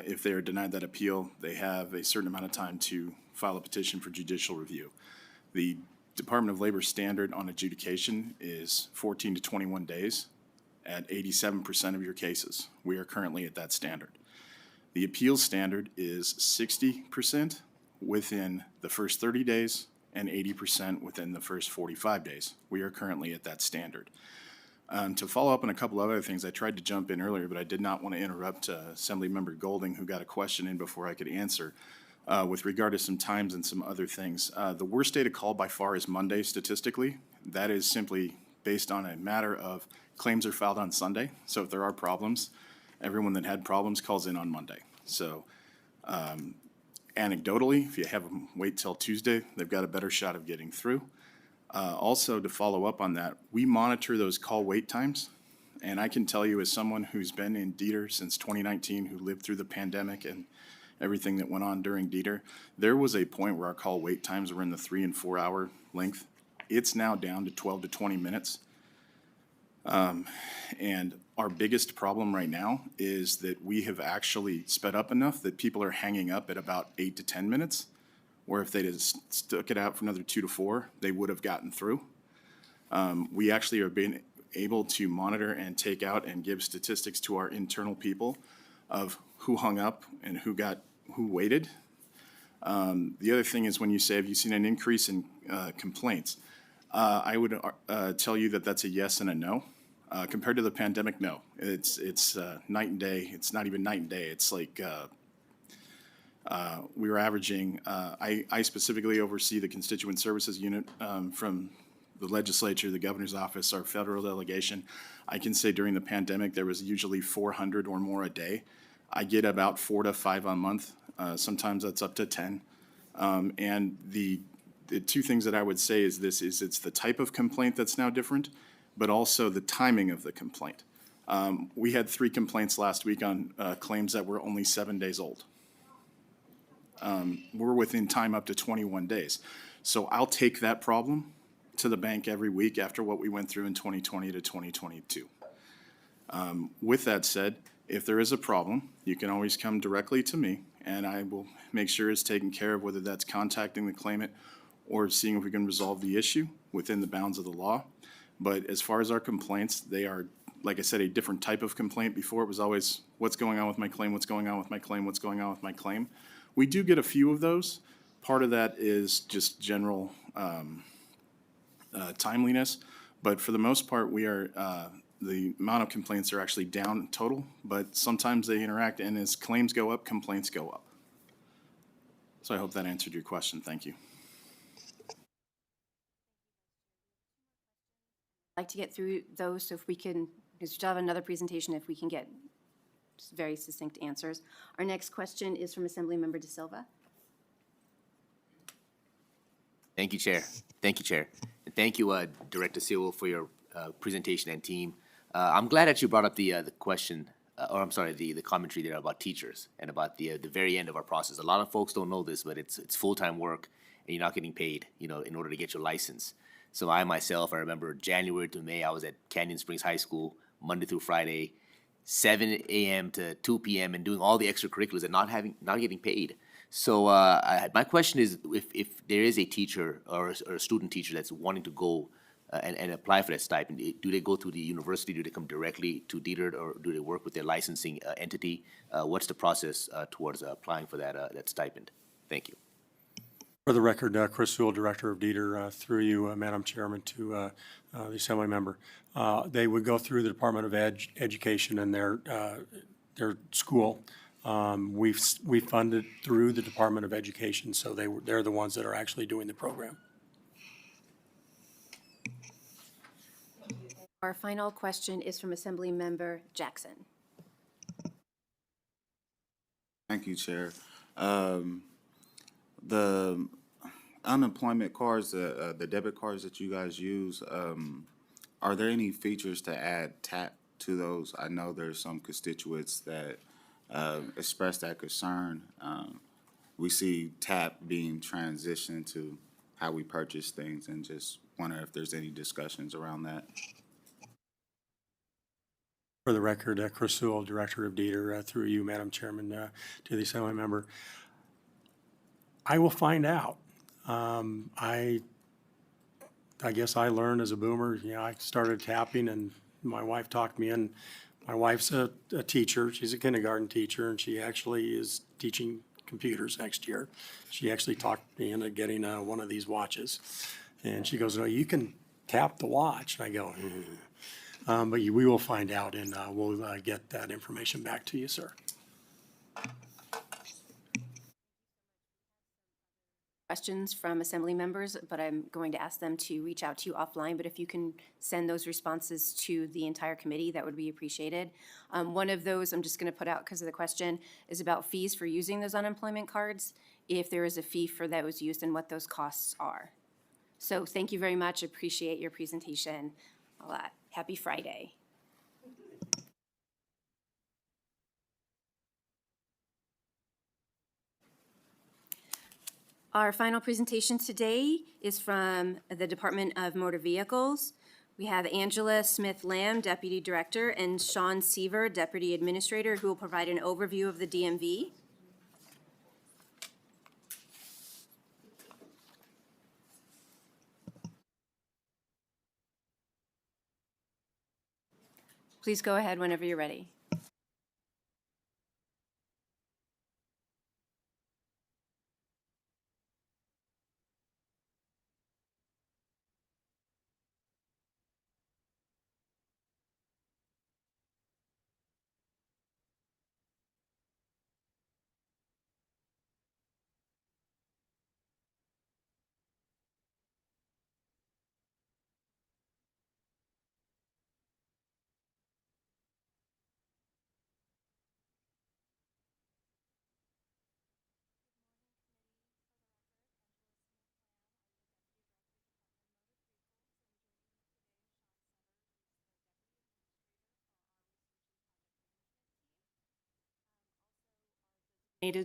if they are denied that appeal, they have a certain amount of time to file a petition for judicial review. The Department of Labor standard on adjudication is 14 to 21 days at 87% of your cases. We are currently at that standard. The appeals standard is 60% within the first 30 days and 80% within the first 45 days. We are currently at that standard. To follow up on a couple other things, I tried to jump in earlier, but I did not want to interrupt Assemblymember Golding, who got a question in before I could answer. With regard to some times and some other things. The worst day to call by far is Monday statistically. That is simply based on a matter of claims are filed on Sunday. So if there are problems, everyone that had problems calls in on Monday. So anecdotally, if you have them wait till Tuesday, they've got a better shot of getting through. Also, to follow up on that, we monitor those call wait times. And I can tell you as someone who's been in Dieter since 2019, who lived through the pandemic and everything that went on during Dieter, there was a point where our call wait times were in the 3 and 4 hour length. It's now down to 12 to 20 minutes. And our biggest problem right now is that we have actually sped up enough that people are hanging up at about 8 to 10 minutes, where if they just stuck it out for another 2 to 4, they would have gotten through. We actually are being able to monitor and take out and give statistics to our internal people of who hung up and who waited. The other thing is when you say, have you seen an increase in complaints? I would tell you that that's a yes and a no. Compared to the pandemic, no. It's night and day. It's not even night and day. It's like we were averaging, I specifically oversee the Constituent Services Unit from the legislature, the governor's office, our federal delegation. I can say during the pandemic, there was usually 400 or more a day. I get about 4 to 5 a month. Sometimes that's up to 10. And the two things that I would say is it's the type of complaint that's now different, but also the timing of the complaint. We had 3 complaints last week on claims that were only 7 days old. We're within time up to 21 days. So I'll take that problem to the bank every week after what we went through in 2020 to 2022. With that said, if there is a problem, you can always come directly to me, and I will make sure it's taken care of, whether that's contacting the claimant or seeing if we can resolve the issue within the bounds of the law. But as far as our complaints, they are, like I said, a different type of complaint. Before, it was always, what's going on with my claim, what's going on with my claim, what's going on with my claim. We do get a few of those. Part of that is just general timeliness, but for the most part, we are, the amount of complaints are actually down total, but sometimes they interact, and as claims go up, complaints go up. So I hope that answered your question. Thank you. I'd like to get through those, so if we can, because we still have another presentation, if we can get just very succinct answers. Our next question is from Assemblymember De Silva. Thank you, Chair. Thank you, Chair. And thank you, Director Sewell, for your presentation and team. I'm glad that you brought up the question, or I'm sorry, the commentary there about teachers and about the very end of our process. A lot of folks don't know this, but it's full-time work, and you're not getting paid, in order to get your license. So I myself, I remember January to May, I was at Canyon Springs High School, Monday through Friday, 7 a.m. to 2 p.m. and doing all the extracurriculars and not getting paid. So my question is, if there is a teacher or a student teacher that's wanting to go and apply for that stipend, do they go through the university? Do they come directly to Dieter, or do they work with their licensing entity? What's the process towards applying for that stipend? Thank you. For the record, Chris Sewell, Director of Dieter, through you, Madam Chairman, to the Assembly member. They would go through the Department of Education and their school. We fund it through the Department of Education, so they're the ones that are actually doing the program. Our final question is from Assembly Member Jackson. Thank you, Chair. The unemployment cards, the debit cards that you guys use, are there any features to add tap to those? I know there's some constituents that express that concern. We see tap being transitioned to how we purchase things, and just wonder if there's any discussions around that. For the record, Chris Sewell, Director of Dieter, through you, Madam Chairman, to the Assembly member. I will find out. I guess I learned as a boomer. You know, I started tapping, and my wife talked me in. My wife's a teacher. She's a kindergarten teacher, and she actually is teaching computers next year. She actually talked me into getting one of these watches. And she goes, "No, you can tap the watch." And I go, but we will find out, and we'll get that information back to you, sir. Questions from Assembly members, but I'm going to ask them to reach out to you offline. But if you can send those responses to the entire committee, that would be appreciated. One of those, I'm just going to put out because of the question, is about fees for using those unemployment cards, if there is a fee for those used and what those costs are. So thank you very much. Appreciate your presentation. All that. Happy Friday. Our final presentation today is from the Department of Motor Vehicles. We have Angela Smith-Lamb, Deputy Director, and Sean Seaver, Deputy Administrator, who will provide an overview of the DMV. Please go ahead whenever you're ready.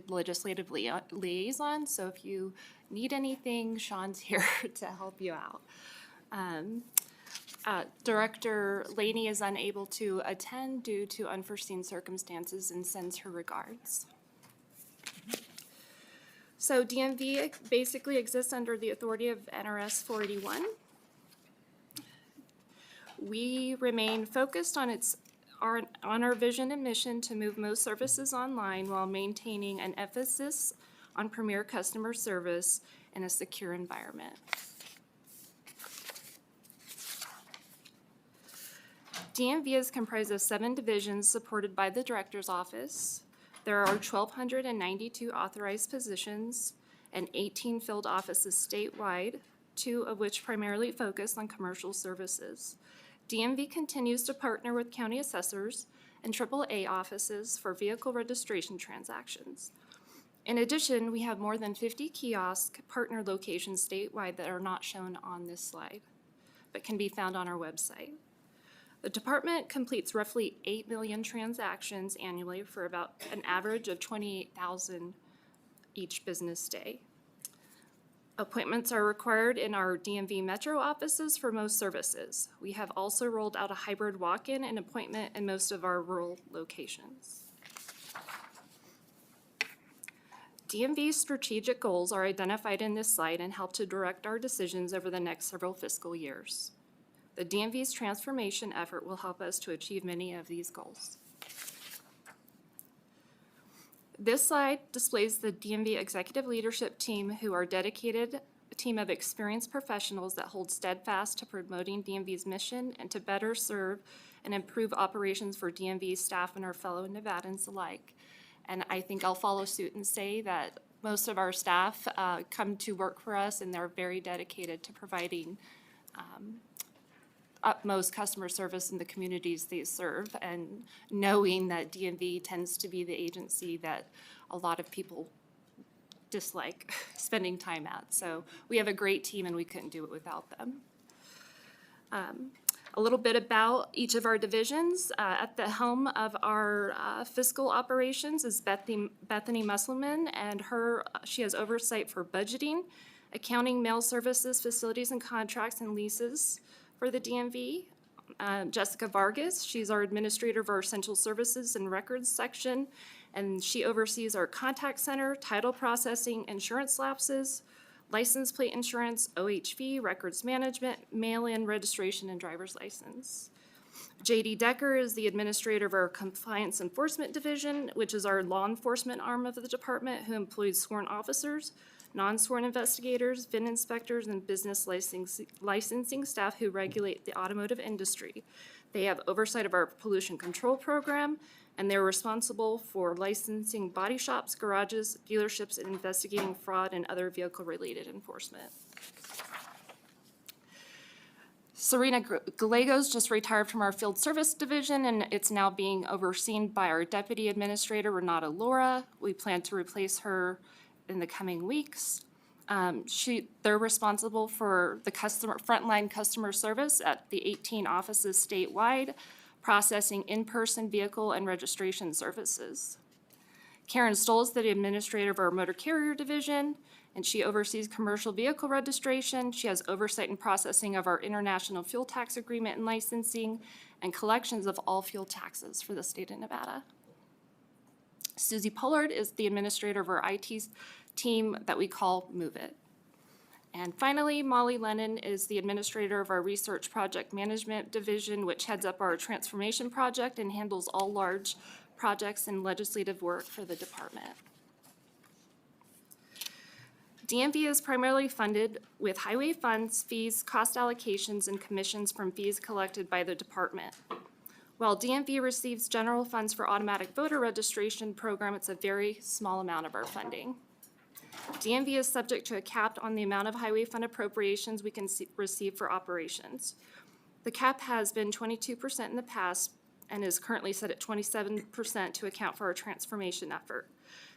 Legislative liaison, so if you need anything, Sean's here to help you out. Director Laney is unable to attend due to unforeseen circumstances and sends her regards. So DMV basically exists under the authority of NRS 481. We remain focused on our vision and mission to move most services online while maintaining an emphasis on premier customer service in a secure environment. DMV is comprised of 7 divisions supported by the Director's Office. There are 1,292 authorized positions and 18 field offices statewide, 2 of which primarily focus on commercial services. DMV continues to partner with county assessors and AAA offices for vehicle registration transactions. In addition, we have more than 50 kiosk partner locations statewide that are not shown on this slide, but can be found on our website. The department completes roughly 8 million transactions annually for about an average of 28,000 each business day. Appointments are required in our DMV metro offices for most services. We have also rolled out a hybrid walk-in and appointment in most of our rural locations. DMV's strategic goals are identified in this slide and help to direct our decisions over the next several fiscal years. The DMV's transformation effort will help us to achieve many of these goals. This slide displays the DMV executive leadership team, who are dedicated a team of experienced professionals that hold steadfast to promoting DMV's mission and to better serve and improve operations for DMV staff and our fellow Nevadans alike. And I think I'll follow suit and say that most of our staff come to work for us, and they're very dedicated to providing utmost customer service in the communities they serve, and knowing that DMV tends to be the agency that a lot of people dislike spending time at. So we have a great team, and we couldn't do it without them. A little bit about each of our divisions. At the helm of our fiscal operations is Bethany Musselman, and she has oversight for budgeting, accounting, mail services, facilities and contracts, and leases for the DMV. Jessica Vargas, she's our administrator of our essential services and records section, and she oversees our contact center, title processing, insurance lapses, license plate insurance, OHV, records management, mail-in registration, and driver's license. JD Decker is the administrator of our compliance enforcement division, which is our law enforcement arm of the department, who employs sworn officers, non-sworn investigators, VIN inspectors, and business licensing staff who regulate the automotive industry. They have oversight of our pollution control program, and they're responsible for licensing body shops, garages, dealerships, and investigating fraud and other vehicle-related enforcement. Serena Gallegos just retired from our field service division, and it's now being overseen by our deputy administrator, Renata Laura. We plan to replace her in the coming weeks. They're responsible for the frontline customer service at the 18 offices statewide, processing in-person vehicle and registration services. Karen Stoll is the administrator of our motor carrier division, and she oversees commercial vehicle registration. She has oversight and processing of our international fuel tax agreement and licensing, and collections of all fuel taxes for the state of Nevada. Susie Pollard is the administrator of our IT team that we call Move It. And finally, Molly Lennon is the administrator of our research project management division, which heads up our transformation project and handles all large projects and legislative work for the department. DMV is primarily funded with highway funds, fees, cost allocations, and commissions from fees collected by the department. While DMV receives general funds for automatic voter registration program, it's a very small amount of our funding. DMV is subject to a cap on the amount of highway fund appropriations we can receive for operations. The cap has been 22% in the past and is currently set at 27% to account for our transformation effort.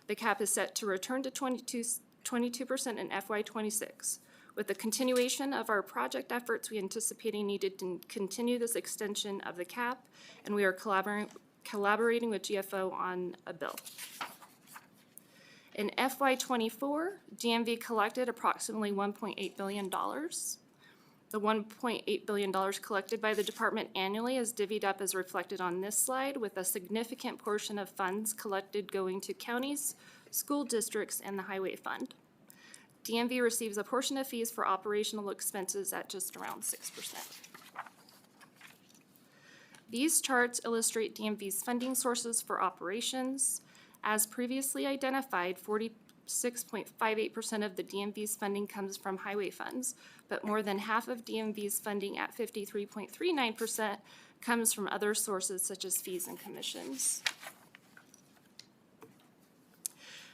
The cap is set to return to 22% in FY26. With the continuation of our project efforts, we anticipating needed to continue this extension of the cap, and we are collaborating with GFO on a bill. In FY24, DMV collected approximately $1.8 billion. The $1.8 billion collected by the department annually is divvied up as reflected on this slide, with a significant portion of funds collected going to counties, school districts, and the highway fund. DMV receives a portion of fees for operational expenses at just around 6%. These charts illustrate DMV's funding sources for operations. As previously identified, 46.58% of the DMV's funding comes from highway funds, but more than half of DMV's funding at 53.39% comes from other sources such as fees and commissions.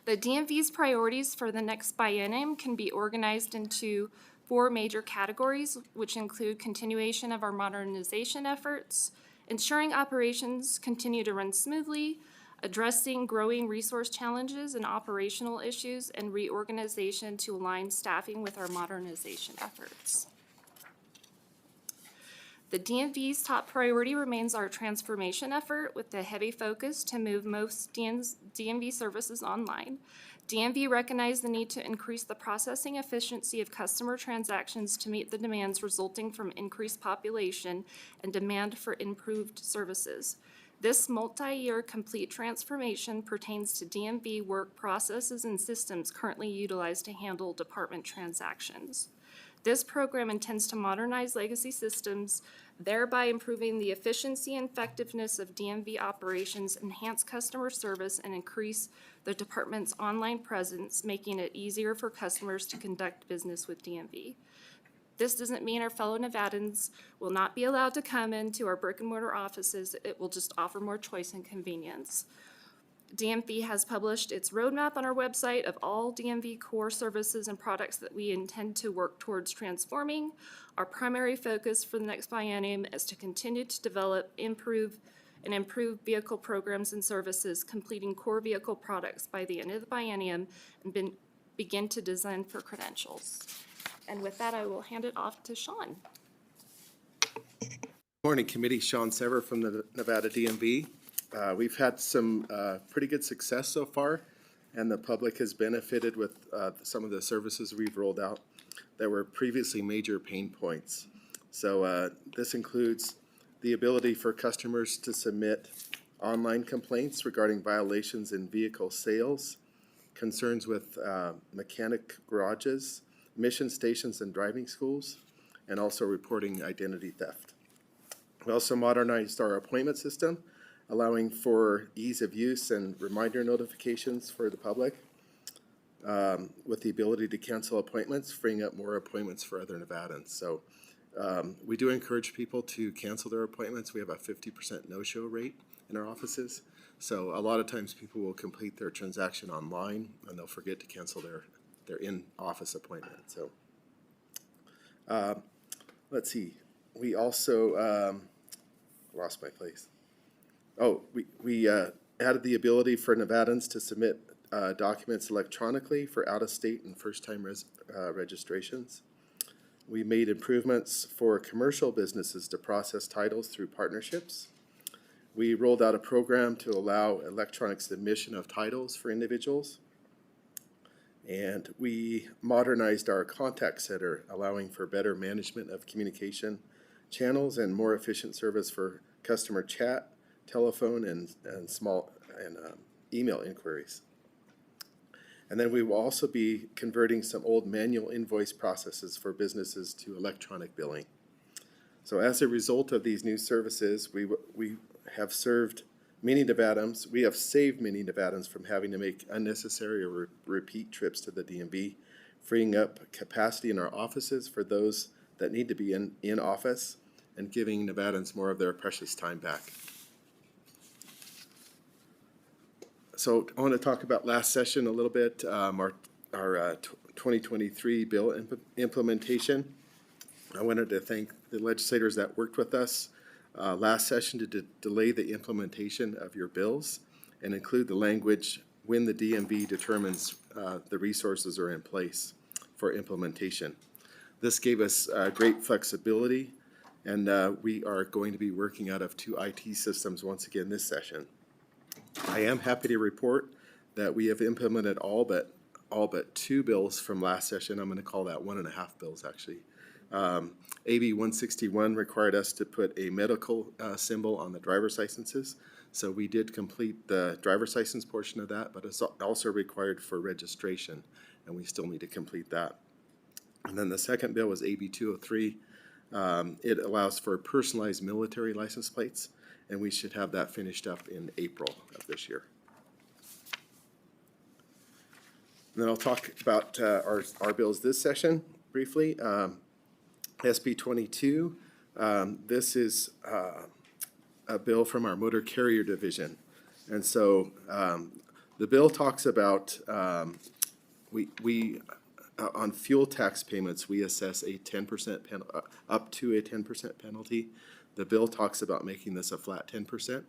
The DMV's priorities for the next biennium can be organized into 4 major categories, which include continuation of our modernization efforts, ensuring operations continue to run smoothly, addressing growing resource challenges and operational issues, and reorganization to align staffing with our modernization efforts. The DMV's top priority remains our transformation effort with a heavy focus to move most DMV services online. DMV recognized the need to increase the processing efficiency of customer transactions to meet the demands resulting from increased population and demand for improved services. This multi-year complete transformation pertains to DMV work processes and systems currently utilized to handle department transactions. This program intends to modernize legacy systems, thereby improving the efficiency and effectiveness of DMV operations, enhance customer service, and increase the department's online presence, making it easier for customers to conduct business with DMV. This doesn't mean our fellow Nevadans will not be allowed to come into our brick and mortar offices. It will just offer more choice and convenience. DMV has published its roadmap on our website of all DMV core services and products that we intend to work towards transforming. Our primary focus for the next biennium is to continue to develop, improve vehicle programs and services, completing core vehicle products by the end of the biennium, and begin to design for credentials. And with that, I will hand it off to Sean. Morning, committee. Sean Sever from the Nevada DMV. We've had some pretty good success so far, and the public has benefited with some of the services we've rolled out that were previously major pain points. So this includes the ability for customers to submit online complaints regarding violations in vehicle sales, concerns with mechanic garages, mission stations and driving schools, and also reporting identity theft. We also modernized our appointment system, allowing for ease of use and reminder notifications for the public, with the ability to cancel appointments, freeing up more appointments for other Nevadans. So we do encourage people to cancel their appointments. We have a 50% no-show rate in our offices. So a lot of times people will complete their transaction online and they'll forget to cancel their in-office appointment. So let's see. We also lost my place. Oh, we added the ability for Nevadans to submit documents electronically for out-of-state and first-time registrations. We made improvements for commercial businesses to process titles through partnerships. We rolled out a program to allow electronic submission of titles for individuals. And we modernized our contact center, allowing for better management of communication channels and more efficient service for customer chat, telephone, and email inquiries. And then we will also be converting some old manual invoice processes for businesses to electronic billing. So as a result of these new services, we have served many Nevadans. We have saved many Nevadans from having to make unnecessary or repeat trips to the DMV, freeing up capacity in our offices for those that need to be in office, and giving Nevadans more of their precious time back. So I want to talk about last session a little bit, our 2023 bill implementation. I wanted to thank the legislators that worked with us last session to delay the implementation of your bills and include the language when the DMV determines the resources are in place for implementation. This gave us great flexibility, and we are going to be working out of 2 IT systems once again this session. I am happy to report that we have implemented all but 2 bills from last session. I'm going to call that 1.5 bills actually. AB 161 required us to put a medical symbol on the driver's licenses. So we did complete the driver's license portion of that, but it's also required for registration, and we still need to complete that. And then the second bill was AB 203. It allows for personalized military license plates, and we should have that finished up in April of this year. And then I'll talk about our bills this session briefly. SB 22, this is a bill from our motor carrier division. And so the bill talks about, on fuel tax payments, we assess a 10% up to a 10% penalty. The bill talks about making this a flat 10%,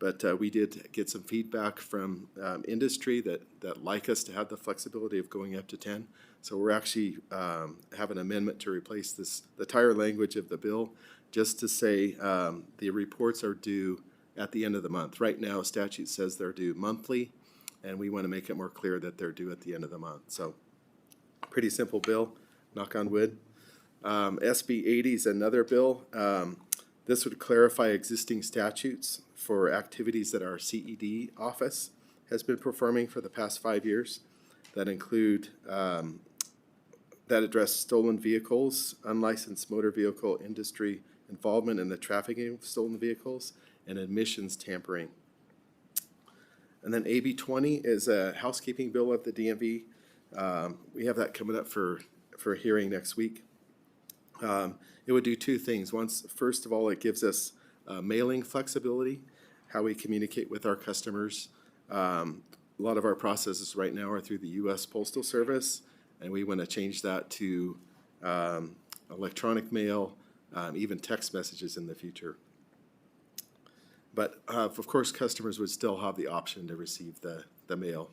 but we did get some feedback from industry that like us to have the flexibility of going up to 10. So we're actually have an amendment to replace the entire language of the bill just to say the reports are due at the end of the month. Right now, statute says they're due monthly, and we want to make it more clear that they're due at the end of the month. So pretty simple bill, knock on wood. SB 80 is another bill. This would clarify existing statutes for activities that our CED office has been performing for the past 5 years that include that address stolen vehicles, unlicensed motor vehicle industry involvement in the trafficking of stolen vehicles, and admissions tampering. And then AB 20 is a housekeeping bill of the DMV. We have that coming up for a hearing next week. It would do two things. First of all, it gives us mailing flexibility, how we communicate with our customers. A lot of our processes right now are through the U.S. Postal Service, and we want to change that to electronic mail, even text messages in the future. But of course, customers would still have the option to receive the mail.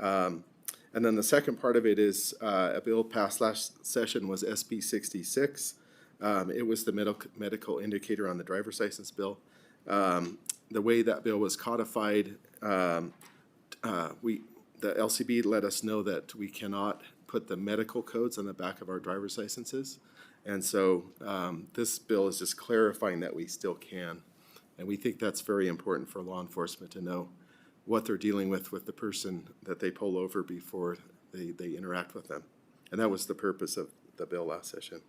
And then the second part of it is a bill passed last session was SB 66. It was the medical indicator on the driver's license bill. The way that bill was codified, the LCB let us know that we cannot put the medical codes on the back of our driver's licenses. And so this bill is just clarifying that we still can. And we think that's very important for law enforcement to know what they're dealing with the person that they pull over before they interact with them. And that was the purpose of the bill last session.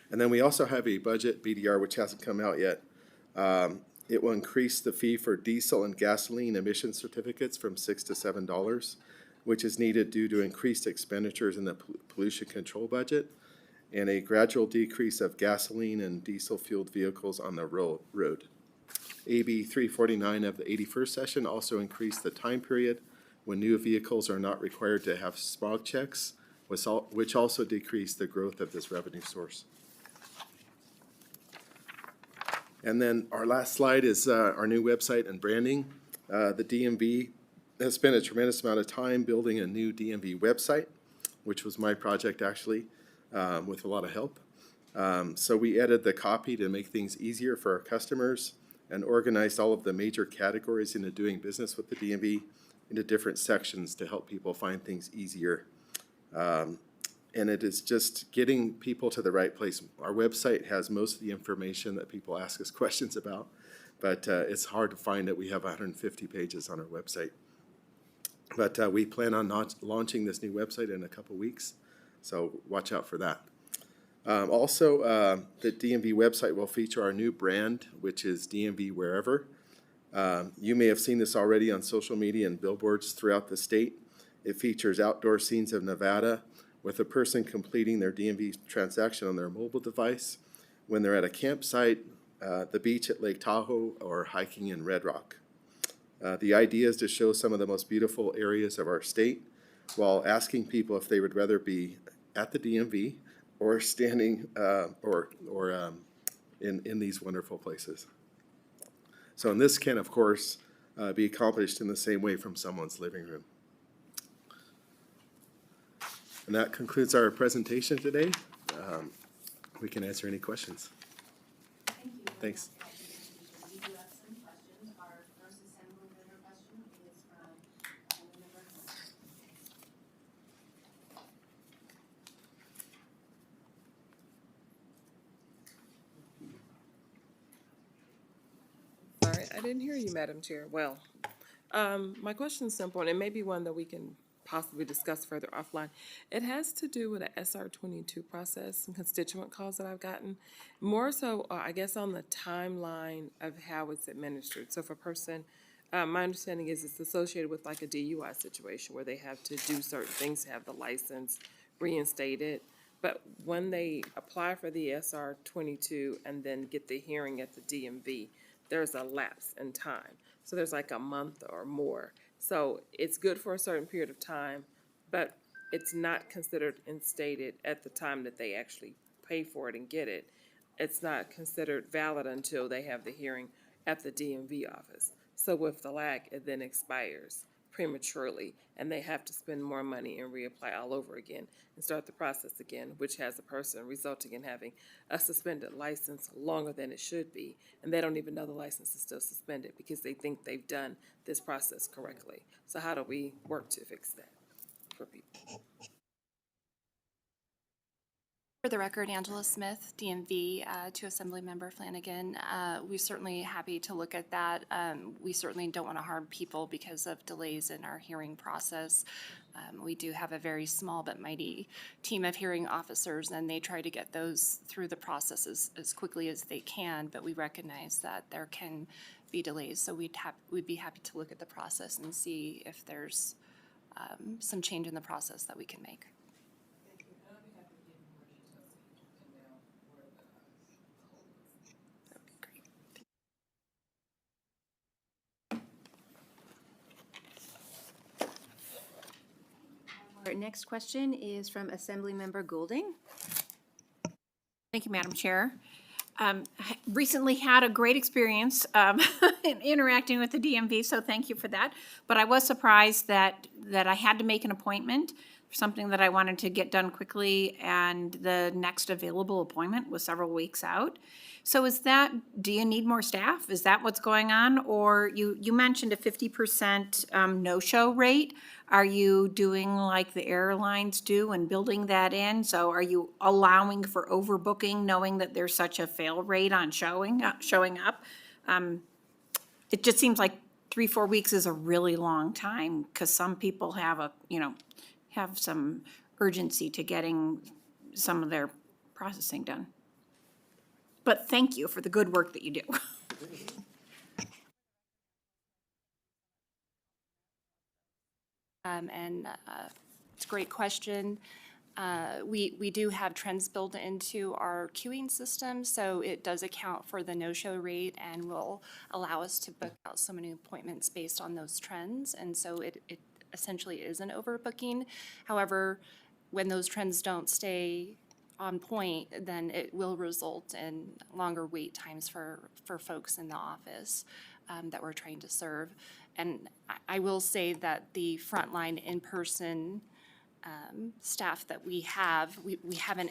And then we also have a budget BDR, which hasn't come out yet. It will increase the fee for diesel and gasoline emission certificates from $6 to $7, which is needed due to increased expenditures in the pollution control budget and a gradual decrease of gasoline and diesel-fueled vehicles on the road. AB 349 of the 81st session also increased the time period when new vehicles are not required to have smog checks, which also decreased the growth of this revenue source. And then our last slide is our new website and branding. The DMV has spent a tremendous amount of time building a new DMV website, which was my project actually, with a lot of help. So we added the copy to make things easier for our customers and organized all of the major categories into doing business with the DMV into different sections to help people find things easier. And it is just getting people to the right place. Our website has most of the information that people ask us questions about, but it's hard to find that we have 150 pages on our website. But we plan on launching this new website in a couple weeks, so watch out for that. Also, the DMV website will feature our new brand, which is DMV Wherever. You may have seen this already on social media and billboards throughout the state. It features outdoor scenes of Nevada with a person completing their DMV transaction on their mobile device when they're at a campsite, the beach at Lake Tahoe, or hiking in Red Rock. The idea is to show some of the most beautiful areas of our state while asking people if they would rather be at the DMV or standing in these wonderful places. So, and this can, of course, be accomplished in the same way from someone's living room. And that concludes our presentation today. We can answer any questions. Thank you. Thanks. We do have some questions. Our first assembly letter question is from Sorry, I didn't hear you, Madam Chair. Well, my question is simple, and it may be one that we can possibly discuss further offline. It has to do with the SR 22 process and constituent calls that I've gotten. More so, I guess, on the timeline of how it's administered. So if a person, my understanding is it's associated with like a DUI situation where they have to do certain things to have the license reinstated. But when they apply for the SR 22 and then get the hearing at the DMV, there's a lapse in time. So there's like a month or more. So it's good for a certain period of time, but it's not considered instated at the time that they actually pay for it and get it. It's not considered valid until they have the hearing at the DMV office. So with the lag, it then expires prematurely, and they have to spend more money and reapply all over again and start the process again, which has a person resulting in having a suspended license longer than it should be, and they don't even know the license is still suspended because they think they've done this process correctly. So how do we work to fix that for people? For the record, Angela Smith, DMV, to Assemblymember Flanagan. We're certainly happy to look at that. We certainly don't want to harm people because of delays in our hearing process. We do have a very small but mighty team of hearing officers, and they try to get those through the process as quickly as they can, but we recognize that there can be delays. So we'd be happy to look at the process and see if there's some change in the process that we can make. Our next question is from Assemblymember Goulding. Thank you, Madam Chair. I recently had a great experience in interacting with the DMV, so thank you for that. But I was surprised that I had to make an appointment for something that I wanted to get done quickly, and the next available appointment was several weeks out. So do you need more staff? Is that what's going on? Or you mentioned a 50% no-show rate. Are you doing like the airlines do and building that in? So are you allowing for overbooking, knowing that there's such a fail rate on showing up? It just seems like 3-4 weeks is a really long time because some people have have some urgency to getting some of their processing done. But thank you for the good work that you do. It's a great question. We do have trends built into our queuing system, so it does account for the no-show rate and will allow us to book out so many appointments based on those trends. And so it essentially is an overbooking. However, when those trends don't stay on point, then it will result in longer wait times for folks in the office that we're trying to serve. And I will say that the frontline in-person staff that we haven't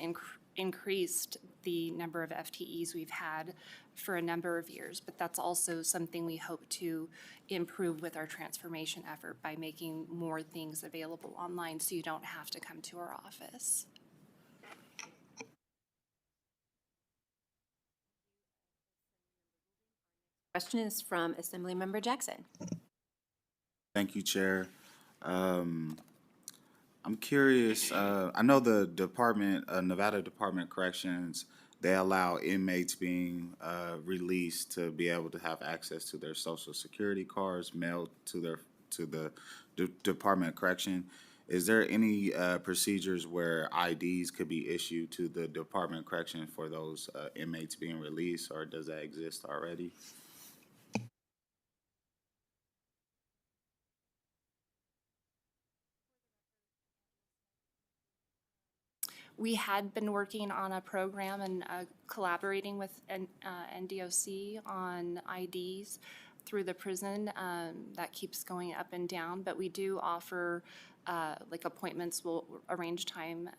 increased the number of FTEs we've had for a number of years, but that's also something we hope to improve with our transformation effort by making more things available online so you don't have to come to our office. Question is from Assemblymember Jackson. Thank you, Chair. I'm curious, I know the Nevada Department of Corrections, they allow inmates being released to be able to have access to their Social Security cards mailed to the Department of Correction. Is there any procedures where IDs could be issued to the Department of Correction for those inmates being released, or does that exist already? We had been working on a program and collaborating with NDOC on IDs through the prison. That keeps going up and down, but we do offer like appointments. We'll arrange time.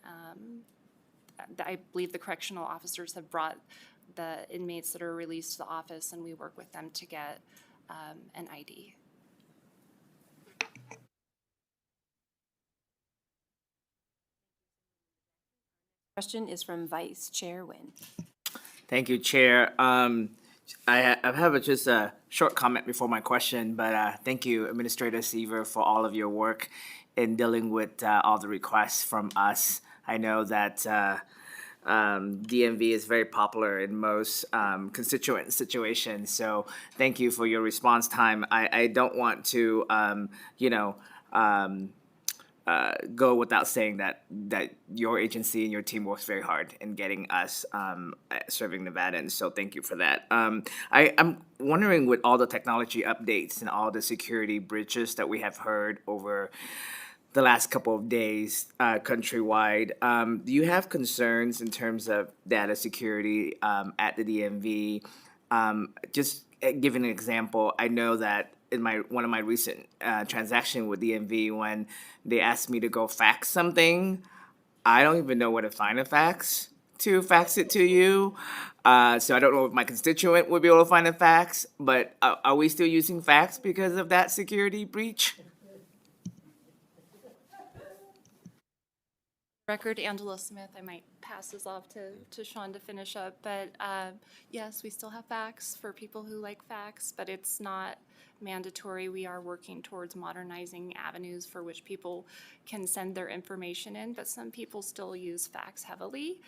I believe the correctional officers have brought the inmates that are released to the office, and we work with them to get an ID. Question is from Vice Chair Nguyen. Thank you, Chair. I have just a short comment before my question, but thank you, Administrator Seaver, for all of your work in dealing with all the requests from us. I know that DMV is very popular in most constituent situations, so thank you for your response time. I don't want to, go without saying that your agency and your team works very hard in getting us serving Nevadans, so thank you for that. I'm wondering, with all the technology updates and all the security breaches that we have heard over the last couple of days countrywide, do you have concerns in terms of data security at the DMV? Just giving an example, I know that in one of my recent transaction with DMV when they asked me to go fax something. I don't even know where to find a fax to fax it to you. So I don't know if my constituent would be able to find a fax, but are we still using fax because of that security breach? Record, Angela Smith. I might pass this off to Sean to finish up, but yes, we still have fax for people who like fax, but it's not mandatory. We are working towards modernizing avenues for which people can send their information in, but some people still use fax heavily.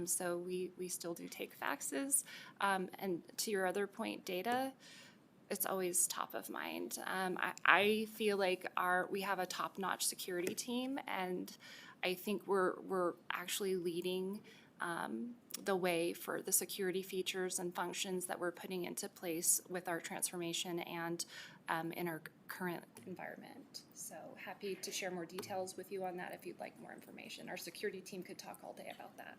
So we still do take faxes. And to your other point, data, it's always top of mind. I feel like we have a top-notch security team, and I think we're actually leading the way for the security features and functions that we're putting into place with our transformation and in our current environment. So happy to share more details with you on that if you'd like more information. Our security team could talk all day about that.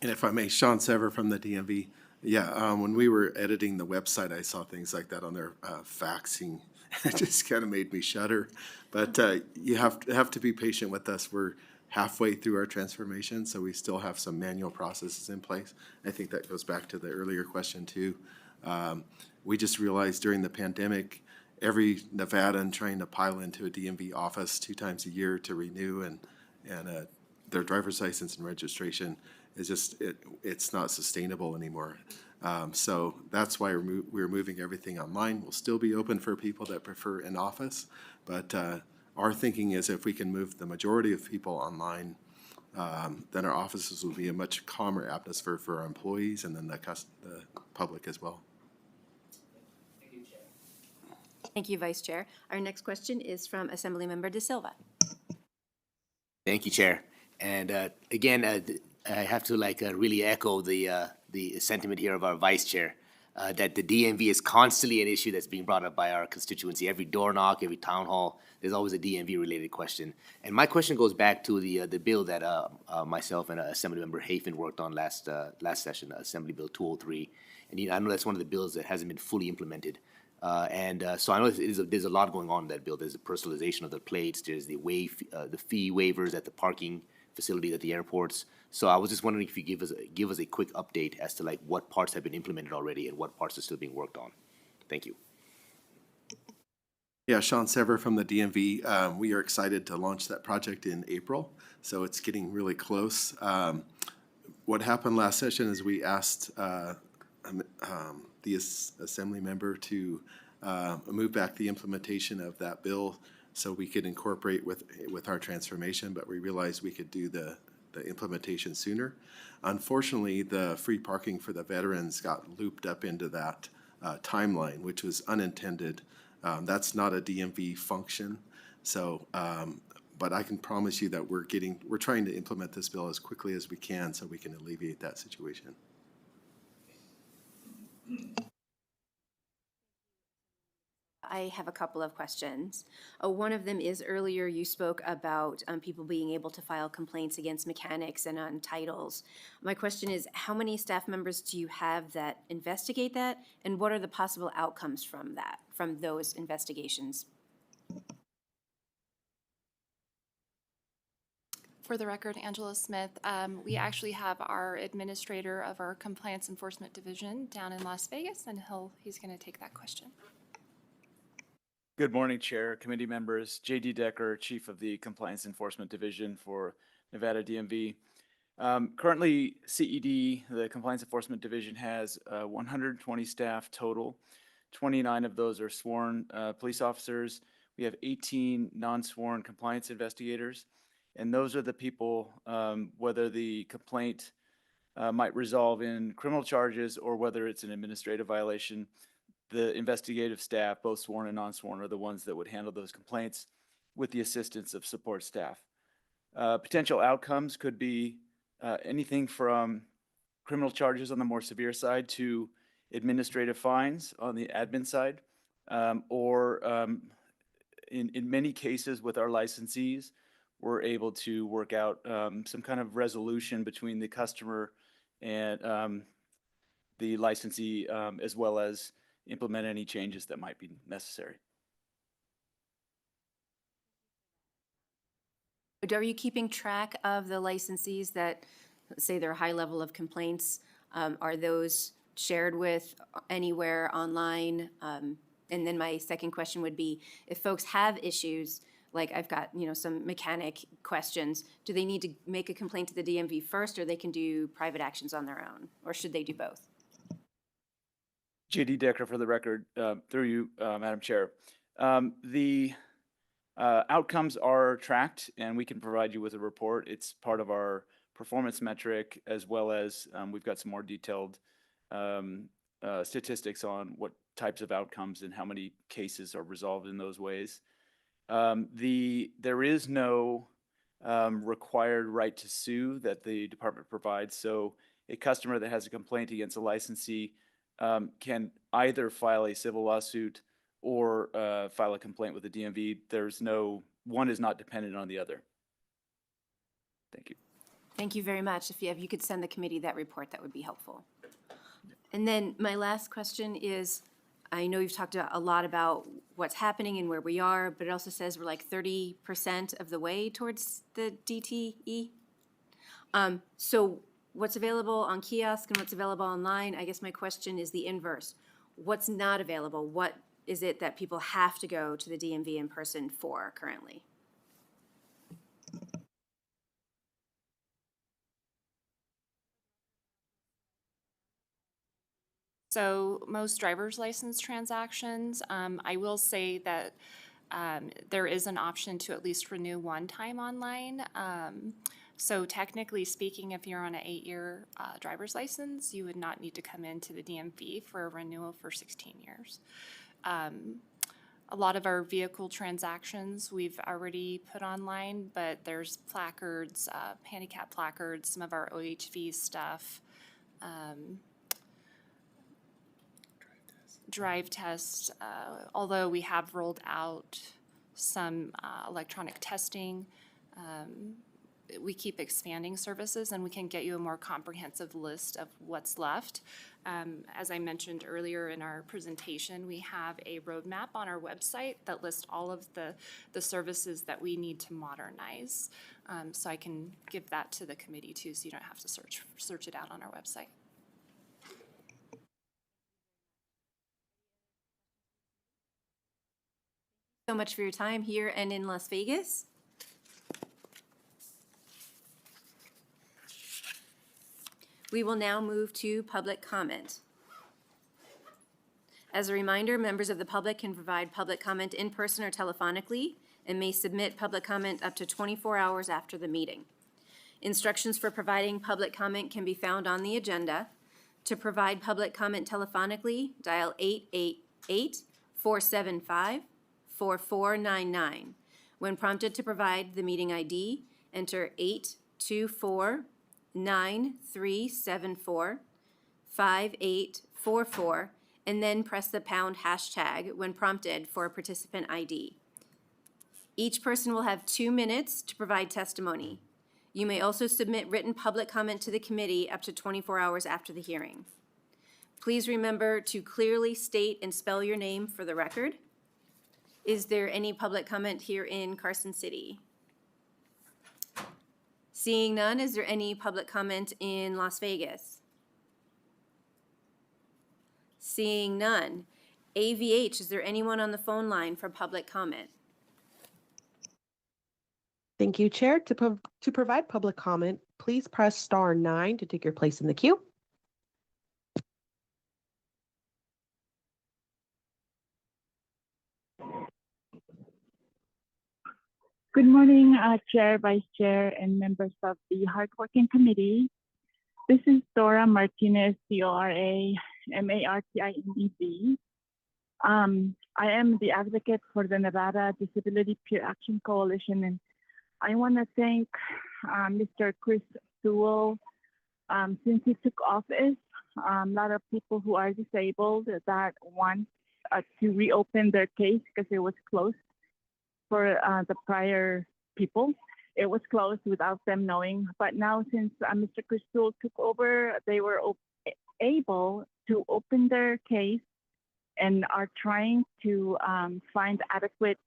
And if I may, Sean Sever from the DMV. Yeah, when we were editing the website, I saw things like that on their faxing. It just kind of made me shudder. But you have to be patient with us. We're halfway through our transformation, so we still have some manual processes in place. I think that goes back to the earlier question too. We just realized during the pandemic, every Nevadan trying to pile into a DMV office 2 times a year to renew and their driver's license and registration is just, it's not sustainable anymore. So that's why we're moving everything online. We'll still be open for people that prefer in office, but our thinking is if we can move the majority of people online, then our offices will be a much calmer atmosphere for our employees and then the public as well. Thank you, Vice Chair. Our next question is from Assemblymember De Silva. Thank you, Chair. And again, I have to really echo the sentiment here of our Vice Chair, that the DMV is constantly an issue that's being brought up by our constituency. Every door knock, every town hall, there's always a DMV-related question. And my question goes back to the bill that myself and Assemblymember Hafen worked on last session, Assembly Bill 203. And I know that's one of the bills that hasn't been fully implemented. So I know there's a lot going on in that bill. There's the personalization of the plates. There's the fee waivers at the parking facilities at the airports. So I was just wondering if you give us a quick update as to what parts have been implemented already and what parts are still being worked on. Thank you. Yeah, Sean Sever from the DMV. We are excited to launch that project in April, so it's getting really close. What happened last session is we asked the assembly member to move back the implementation of that bill so we could incorporate with our transformation, but we realized we could do the implementation sooner. Unfortunately, the free parking for the veterans got looped up into that timeline, which was unintended. That's not a DMV function. So, but I can promise you that we're trying to implement this bill as quickly as we can so we can alleviate that situation. I have a couple of questions. One of them is earlier you spoke about people being able to file complaints against mechanics and on titles. My question is, how many staff members do you have that investigate that? And what are the possible outcomes from those investigations? For the record, Angela Smith, we actually have our administrator of our Compliance Enforcement Division down in Las Vegas, and he's going to take that question. Good morning, Chair, committee members. J.D. Decker, Chief of the Compliance Enforcement Division for Nevada DMV. Currently, CED, the Compliance Enforcement Division, has 120 staff total. 29 of those are sworn police officers. We have 18 non-sworn compliance investigators. And those are the people, whether the complaint might resolve in criminal charges or whether it's an administrative violation, the investigative staff, both sworn and non-sworn, are the ones that would handle those complaints with the assistance of support staff. Potential outcomes could be anything from criminal charges on the more severe side to administrative fines on the admin side, or in many cases with our licensees, we're able to work out some kind of resolution between the customer and the licensee, as well as implement any changes that might be necessary. Are you keeping track of the licensees that, let's say, their high level of complaints? Are those shared with anywhere online? And then my second question would be, if folks have issues, like I've got, some mechanic questions, do they need to make a complaint to the DMV first, or they can do private actions on their own? Or should they do both? JD Decker for the record, through you, Madam Chair. The outcomes are tracked, and we can provide you with a report. It's part of our performance metric, as well as we've got some more detailed statistics on what types of outcomes and how many cases are resolved in those ways. There is no required right to sue that the department provides. So a customer that has a complaint against a licensee can either file a civil lawsuit or file a complaint with the DMV. One is not dependent on the other. Thank you. Thank you very much. If you could send the committee that report, that would be helpful. And then my last question is, I know you've talked a lot about what's happening and where we are, but it also says we're like 30% of the way towards the DTE. So what's available on kiosk and what's available online, I guess my question is the inverse. What's not available? What is it that people have to go to the DMV in person for currently? So most driver's license transactions, I will say that there is an option to at least renew one time online. So technically speaking, if you're on an 8-year driver's license, you would not need to come into the DMV for a renewal for 16 years. A lot of our vehicle transactions we've already put online, but there's placards, handicap placards, some of our OHV stuff. Drive tests, although we have rolled out some electronic testing, we keep expanding services and we can get you a more comprehensive list of what's left. As I mentioned earlier in our presentation, we have a roadmap on our website that lists all of the services that we need to modernize. So I can give that to the committee too, so you don't have to search it out on our website. So much for your time here and in Las Vegas. We will now move to public comment. As a reminder, members of the public can provide public comment in person or telephonically and may submit public comment up to 24 hours after the meeting. Instructions for providing public comment can be found on the agenda. To provide public comment telephonically, dial 888-475-4499. When prompted to provide the meeting ID, enter 824-9374-5844, and then press the pound hashtag when prompted for a participant ID. Each person will have 2 minutes to provide testimony. You may also submit written public comment to the committee up to 24 hours after the hearing. Please remember to clearly state and spell your name for the record. Is there any public comment here in Carson City? Seeing none, is there any public comment in Las Vegas? Seeing none. AVH, is there anyone on the phone line for public comment? Thank you, Chair. To provide public comment, please press star 9 to take your place in the queue. Good morning, Chair, Vice Chair, and members of the hardworking committee. This is Dora Martinez, CORA-MARTINEZ. I am the advocate for the Nevada Disability Peer Action Coalition, and I want to thank Mr. Chris Sewell. Since he took office, a lot of people who are disabled that want to reopen their case because it was closed for the prior people. It was closed without them knowing. But now since Mr. Chris Sewell took over, they were able to open their case and are trying to find adequate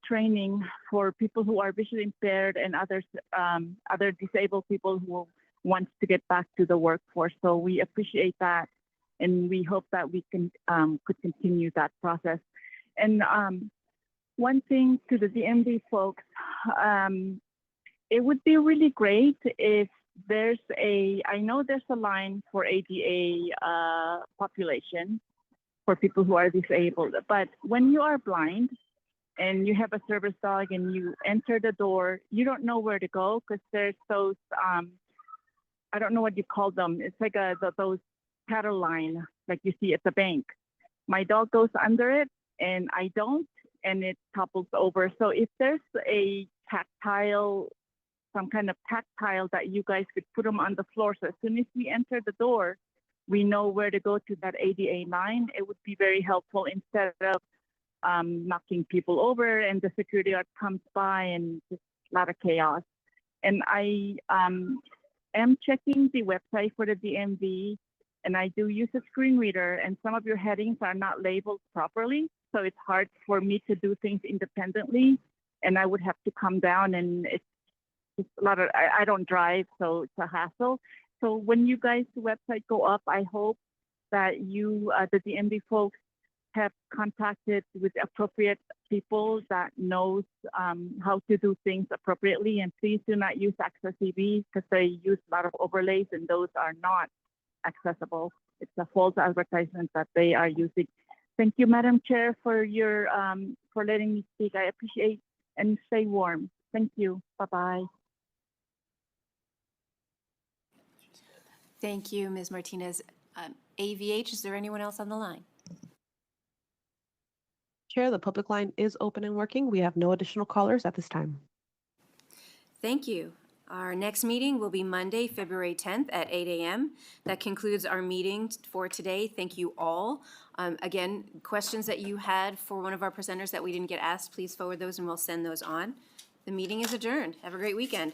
training for people who are visually impaired and other disabled people who want to get back to the workforce. So we appreciate that, and we hope that we can could continue that process. And one thing to the DMV folks, it would be really great if I know there's a line for ADA population for people who are disabled, but when you are blind and you have a service dog and you enter the door, you don't know where to go because there's those, I don't know what you call them. It's like those cattle line like you see at the bank. My dog goes under it and I don't, and it topples over. So if there's some kind of tactile that you guys could put them on the floor, so as soon as we enter the door, we know where to go to that ADA line, it would be very helpful instead of knocking people over and the security guard comes by and just a lot of chaos. And I am checking the website for the DMV, and I do use a screen reader, and some of your headings are not labeled properly, so it's hard for me to do things independently, and I would have to come down, and it's just a lot of, I don't drive, so it's a hassle. So when you guys' website go up, I hope that you, the DMV folks, have contacted with appropriate people that knows how to do things appropriately. And please do not use Access EV because they use a lot of overlays and those are not accessible. It's a false advertisement that they are using. Thank you, Madam Chair, for your for letting me speak. I appreciate, and stay warm. Thank you. Bye-bye. Thank you, Ms. Martinez. AVH, is there anyone else on the line? Chair, the public line is open and working. We have no additional callers at this time. Thank you. Our next meeting will be Monday, February 10th at 8 a.m. That concludes our meeting for today. Thank you all. Again, questions that you had for one of our presenters that we didn't get asked, please forward those and we'll send those on. The meeting is adjourned. Have a great weekend.